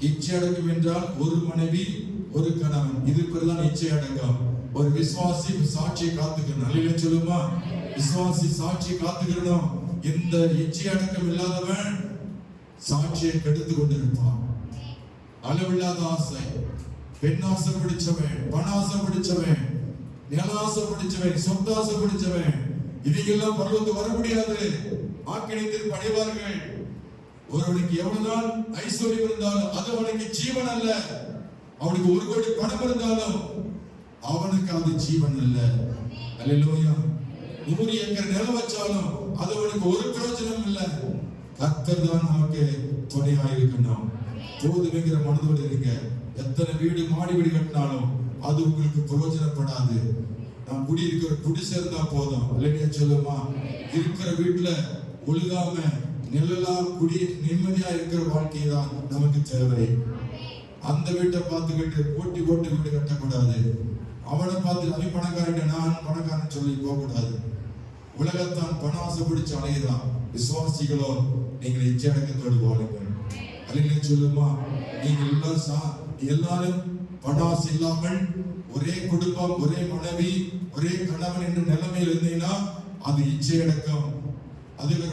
இச்சை அடக்கம் என்றால் ஒரு மனைவி ஒரு கணவன், இது பேர் தான் இச்சை அடக்கம். ஒரு விசுவாசி சாட்சியை காத்துக்கணும். அல்லேலூயா சொல்லுமா? விசுவாசி சாட்சியை காத்துக்கணும். இந்த இச்சை அடக்கம் இல்லாதவன் சாட்சியை கெடுத்து கொண்டிருப்பான். அளவில்லாத ஆசை, பெண் ஆசை பிடிச்சவன், பண ஆசை பிடிச்சவன், நில ஆசை பிடிச்சவன், சொந்த ஆசை பிடிச்சவன், இதையெல்லாம் பரலோகத்துக்கு வர முடியாது. ஆக்கினையில் படைவார்கள். ஒருவனுக்கு எவ்வளவுதான் ஐஸ்வர்யம் இருந்தாலும் அது அவனுக்கு ஜீவன் அல்ல. அவனுக்கு 1 கோடி பணம் இருந்தாலும் அவனுக்கு அது ஜீவன் அல்ல. அல்லேலூயா. 100 ஏக்கர் நிலம் வச்சாலும் அது அவனுக்கு ஒரு பிரயோஜனம் இல்லை. கர்த்தர் தான் நமக்கு துணையாக இருக்கணும். போதுங்கிற மனதோடு இருங்க. எத்தனை வீடு மாடி வீடு கட்டினாலும் அது உங்களுக்கு பிரயோஜனப்படாது. நாம் குடியிருக்கிற குடிசை இருந்தா போதும். அல்லேலூயா சொல்லுமா? இருக்கிற வீட்டுல ஒழுகாம நிழலா குடி நிம்மதியா இருக்கிற வாழ்க்கை தான் நமக்கு தேவை. அந்த வீட்டை பார்த்துக்கிட்டு போட்டி போட்டு வீடு கட்டக்கூடாது. அவனை பார்த்து அவன் பணக்காரன் நான் பணக்காரன் சொல்லி போகக்கூடாது. உலகத்தான் பண ஆசை பிடிச்ச அலையுதான். விசுவாசிகளோ நீங்கள் இச்சை அடக்கத்தோடு வாழுங்கள். அல்லேலூயா சொல்லுமா? நீங்கள் எல்லாரும் பண ஆசை இல்லாமல் ஒரே குடும்பம், ஒரே மனைவி, ஒரே கணவன் என்ற நிலைமையில் இருந்தீங்கன்னா அது இச்சை அடக்கம். அதுக்கு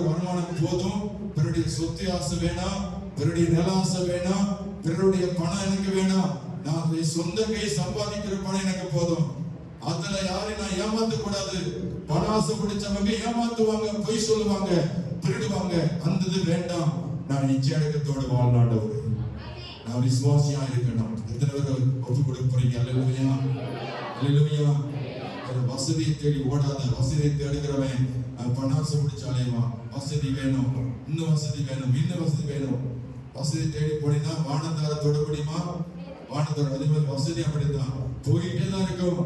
வருமானம் போதும். பிறருடைய சொத்து ஆசை வேணாம், பிறருடைய நில ஆசை வேணாம், பிறருடைய பணம் எனக்கு வேணாம். நான் சொந்த கை சம்பாதிக்கிற பணம் எனக்கு போதும். அதுல யாரையும் நான் ஏமாத்த கூடாது. பண ஆசை பிடிச்சவங்க ஏமாத்துவாங்க, பொய் சொல்லுவாங்க, திருடுவாங்க. அந்த இது வேண்டாம். நான் இச்சை அடக்கத்தோடு வாழ்நாட்டவர். நான் விசுவாசியா இருக்கணும். எத்தனை பேர் ஒப்பு கொடுக்க போறீங்க? அல்லேலூயா, அல்லேலூயா. வசதியை தேடி ஓடாத, வசதியை தேடுகிறவன் பண ஆசை பிடிச்ச அலைவான். வசதி வேணும், இன்னும் வசதி வேணும், இன்னும் வசதி வேணும். வசதி தேடி போனீங்கன்னா வானத்தார தொட முடியுமா? வானத்தார. அதே மாதிரி வசதி அப்படித்தான் போயிட்டே தான் இருக்கும்.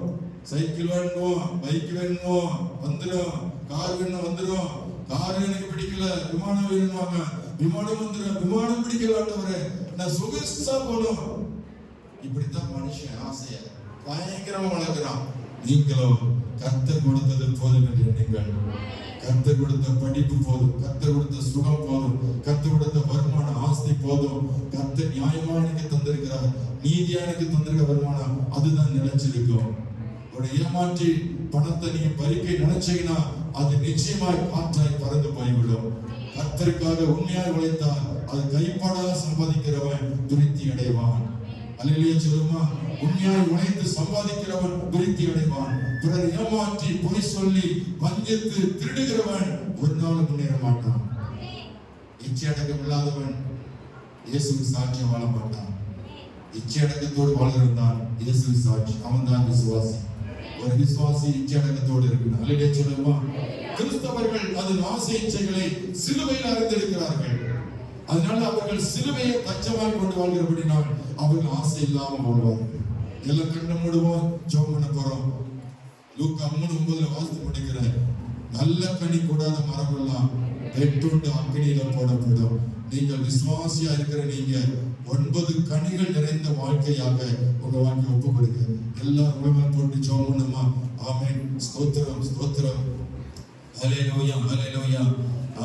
சைக்கிள் வேணும், பைக் வேணும் வந்துடும், கார் வேணும் வந்துடும். கார் எனக்கு பிடிக்கல, விமானம் வேணுமாங்க, விமானம் வந்துடும். விமானம் பிடிக்கல ஆண்டவரே, நான் சொகுசா போகணும். இப்படித்தான் மனுஷன் ஆசைய பயங்கரமா வளர்க்கிறான். நீங்களோ கர்த்தர் கொடுத்தது போதும் என்று எண்ணுங்கள். கர்த்தர் கொடுத்த படிப்பு போதும், கர்த்தர் கொடுத்த சுகம் போதும், கர்த்தர் கொடுத்த வருமான ஆஸ்தி போதும். கர்த்தர் நியாயமா எனக்கு தந்திருக்கிறார், நீதியா எனக்கு தந்திருக்கிற வருமானம், அதுதான் நிலைச்சிருக்கும். ஏமாற்றி பணத்தை நீங்க பறிக்க நினைச்சீங்கன்னா அது நிச்சயமாய் காற்றாய் பறந்து போய்விடும். கர்த்தருக்காக உண்மையாய் உழைத்தால் அது கைப்பாடாக சம்பாதிக்கிறவன் விருத்தி அடைவான். அல்லேலூயா சொல்லுமா? உண்மையாய் உழைத்து சம்பாதிக்கிறவன் விருத்தி அடைவான். பிறர் ஏமாற்றி பொய் சொல்லி வஞ்சித்து திருடுகிறவன் ஒரு நாள் முன்னேற மாட்டான். இச்சை அடக்கம் இல்லாதவன் இயேசுவின் சாட்சியம் வாழ மாட்டான். இச்சை அடக்கத்தோடு வாழ்கிறான் இயேசுவின் சாட்சி, அவன் தான் விசுவாசி. ஒரு விசுவாசி இச்சை அடக்கத்தோடு இருக்கணும். அல்லேலூயா சொல்லுமா? கிறிஸ்தவர்கள் அதன் ஆசை இச்சைகளை சிலுவையில் அறிந்திருக்கிறார்கள். அதனால அவர்கள் சிலுவையை தஞ்சமாக கொண்டு வாழ்கிறபடினால் அவர்கள் ஆசை இல்லாமல் வாழ்வார்கள். எல்லாம் கண்ணை மூடுவோம், ஜெபம் பண்ண போறோம். லூக்கா 3:9 வாசித்து முடிக்கிறேன். நல்ல கனி கூடாத மரமெல்லாம் வெட்டுண்டு அக்கினியில போடப்படும். நீங்கள் விசுவாசியா இருக்கிற நீங்க 9 கனிகள் நிறைந்த வாழ்க்கையாக உங்க வாழ்க்கை ஒப்பு கொடுங்க. எல்லாரும் உலகம் போட்டு ஜெபம் பண்ணுமா? ஆமென். ஸ்தோத்திரம், ஸ்தோத்திரம். ஹல்லேலூயா, ஹல்லேலூயா.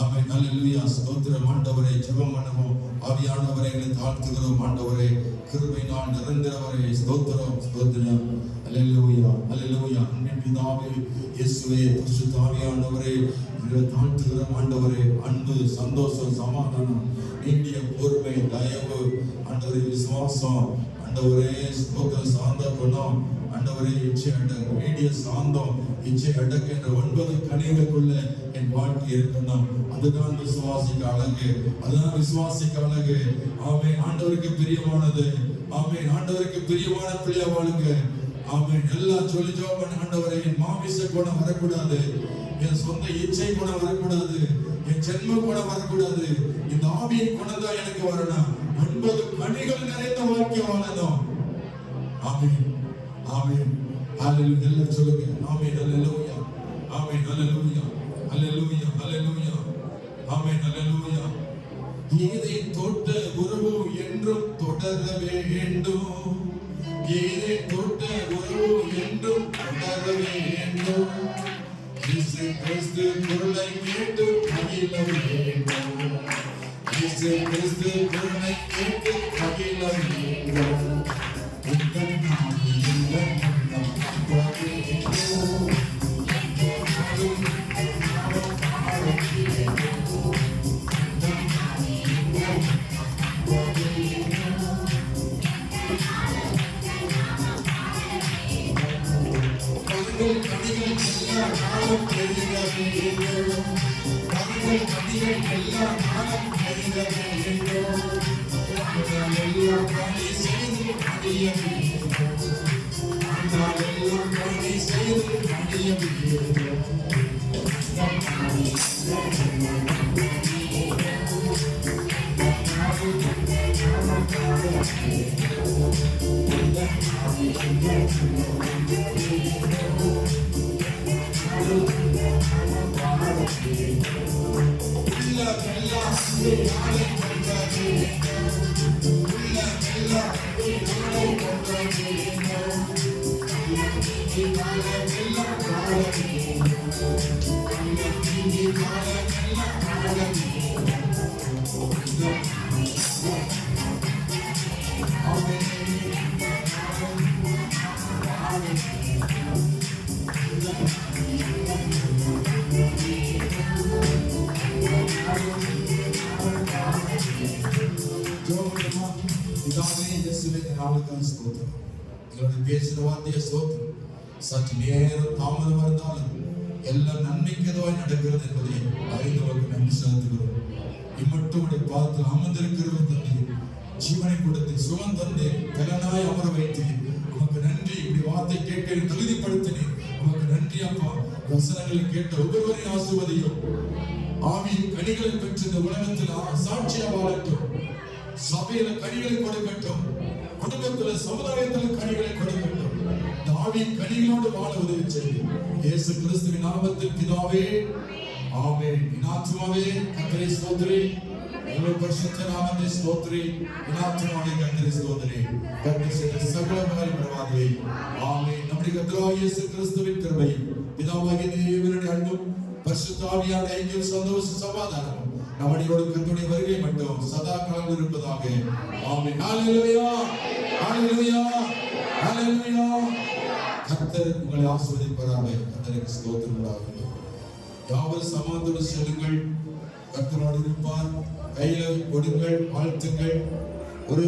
ஆமென், ஹல்லேலூயா. ஸ்தோத்திரம் ஆண்டவரே. ஜெபம் பண்ணுவோம். ஆவியானவரே எங்களை தாழ்த்துகிறோம் ஆண்டவரே. கிருபையினால் நிரந்தரவரே. ஸ்தோத்திரம், ஸ்தோத்திரம். ஹல்லேலூயா, ஹல்லேலூயா. அன்பின் பிதாவே இயேசுவே, பரிசுத்த ஆவியானவரே எங்களை தாழ்த்துகிறோம் ஆண்டவரே. அன்பு, சந்தோஷம், சமாதானம், நீடிய பொறுமை, தயவு ஆண்டவரே, விசுவாசம் ஆண்டவரே, ஸ்தோத்திரம், சாந்த குணம் ஆண்டவரே, இச்சை அடக்கம், நீடிய சாந்தம், இச்சை அடக்கம் என்ற 9 கனிகளுக்குள்ள என் வாழ்க்கை இருக்கணும். அதுதான் விசுவாசிக்க அழகு, அதுதான் விசுவாசிக்க அழகு. ஆமென். ஆண்டவருக்கு பிரியமானது. ஆமென். ஆண்டவருக்கு பிரியமான பிள்ளையா வாழுங்க. ஆமென். எல்லாம் சொல்லி ஜெபம் பண்ண, ஆண்டவரே என் மாமிச குணம் வரக்கூடாது, என் சொந்த இச்சை குணம் வரக்கூடாது, என் ஜென்ம குணம் வரக்கூடாது, இந்த ஆவியின் குணம் தான் எனக்கு வரணும். 9 கனிகள் நிறைந்த வாழ்க்கை வாழணும். ஆமென் ஆமென். ஹalleluya. எல்லாரும் சொல்லுங்க ஆமென். ஹalleluya ஆமென். ஹalleluya ஹalleluya ஹalleluya ஆமென். ஹalleluya. ஏதை தொட்ட உறவு என்றும் தொடர வேண்டும். ஏதை தொட்ட உறவு என்றும் தொடர வேண்டும். இயேசு கிறிஸ்து குரலை கேட்டு மகிழ வேண்டும். இயேசு கிறிஸ்து குரலை கேட்டு மகிழ வேண்டும். உங்கள் நாமம் எங்கள் மன்னம் பாடுகிறோம். கனிகள் எல்லாம் நாளும் பெருக வேண்டும். கனிகள் எல்லாம் நாளும் பெருக வேண்டும். எல்லாம் பணி செய்து அடைய வேண்டும். எல்லாம் பணி செய்து அடைய வேண்டும். பேசுற வார்த்தைய ஸ்தோத்திரம். சற்று நேரம் தாமதம் இருந்தாலும் எல்லாம் நன்மைக்கேதுவாய் நடக்கிறது என்பதை அறிந்தவர்கள் நன்றி செலுத்துகிறோம். இம்மட்டும் பாதத்தில் அமர்ந்திருக்கிறவர் தந்தை, ஜீவனை கொடுத்து சுகம் தந்து பலனாய் அமர வைத்து உமக்கு நன்றி. இப்படி வார்த்தை கேட்க தகுதிப்படுத்தினேன். உமக்கு நன்றி அப்பா. வசனங்களை கேட்ட ஒவ்வொருவரையும் ஆசீர்வதியும். ஆவியின் கனிகளை பெற்று இந்த உலகத்தில் சாட்சியா வாழட்டும். சபையில கனிகளை கொடுக்கட்டும். குடும்பத்துல சமுதாயத்துல கனிகளை கொடுக்கட்டும். ஆவியின் கனிகளோடு வாழ உதவி செய்யும். இயேசு கிறிஸ்துவின் நாமத்தில் பிதாவே ஆமென். என் ஆத்துமாவே கர்த்தரை ஸ்தோத்திரி. உங்கள் பரிசுத்த நாமத்தை ஸ்தோத்திரி. என் ஆத்துமாவே கர்த்தரை ஸ்தோத்திரி. கர்த்தர் செய்த சகல உபகாரங்களை ஆமென். நம்முடைய கர்த்தராகிய இயேசு கிறிஸ்துவின் கிருபை, பிதாவாகிய தேவனுடைய அன்பும் பரிசுத்த ஆவியானவருடைய ஐக்கியம் சந்தோஷ சமாதானம் நம்முடைய கர்த்தருடைய வருகை மட்டும் சதா காலம் இருப்பதாக. ஆமென். ஹalleluya ஹalleluya ஹalleluya. கர்த்தர் உங்களை ஆசீர்வதிப்பாராக. கர்த்தருக்கு ஸ்தோத்திரம் உண்டாகட்டும். யாவரும் சமாதானத்தோடு செல்லுங்கள். கர்த்தரோடு இருப்பார். கையில கொடுங்கள், வாழ்த்துங்கள். ஒரு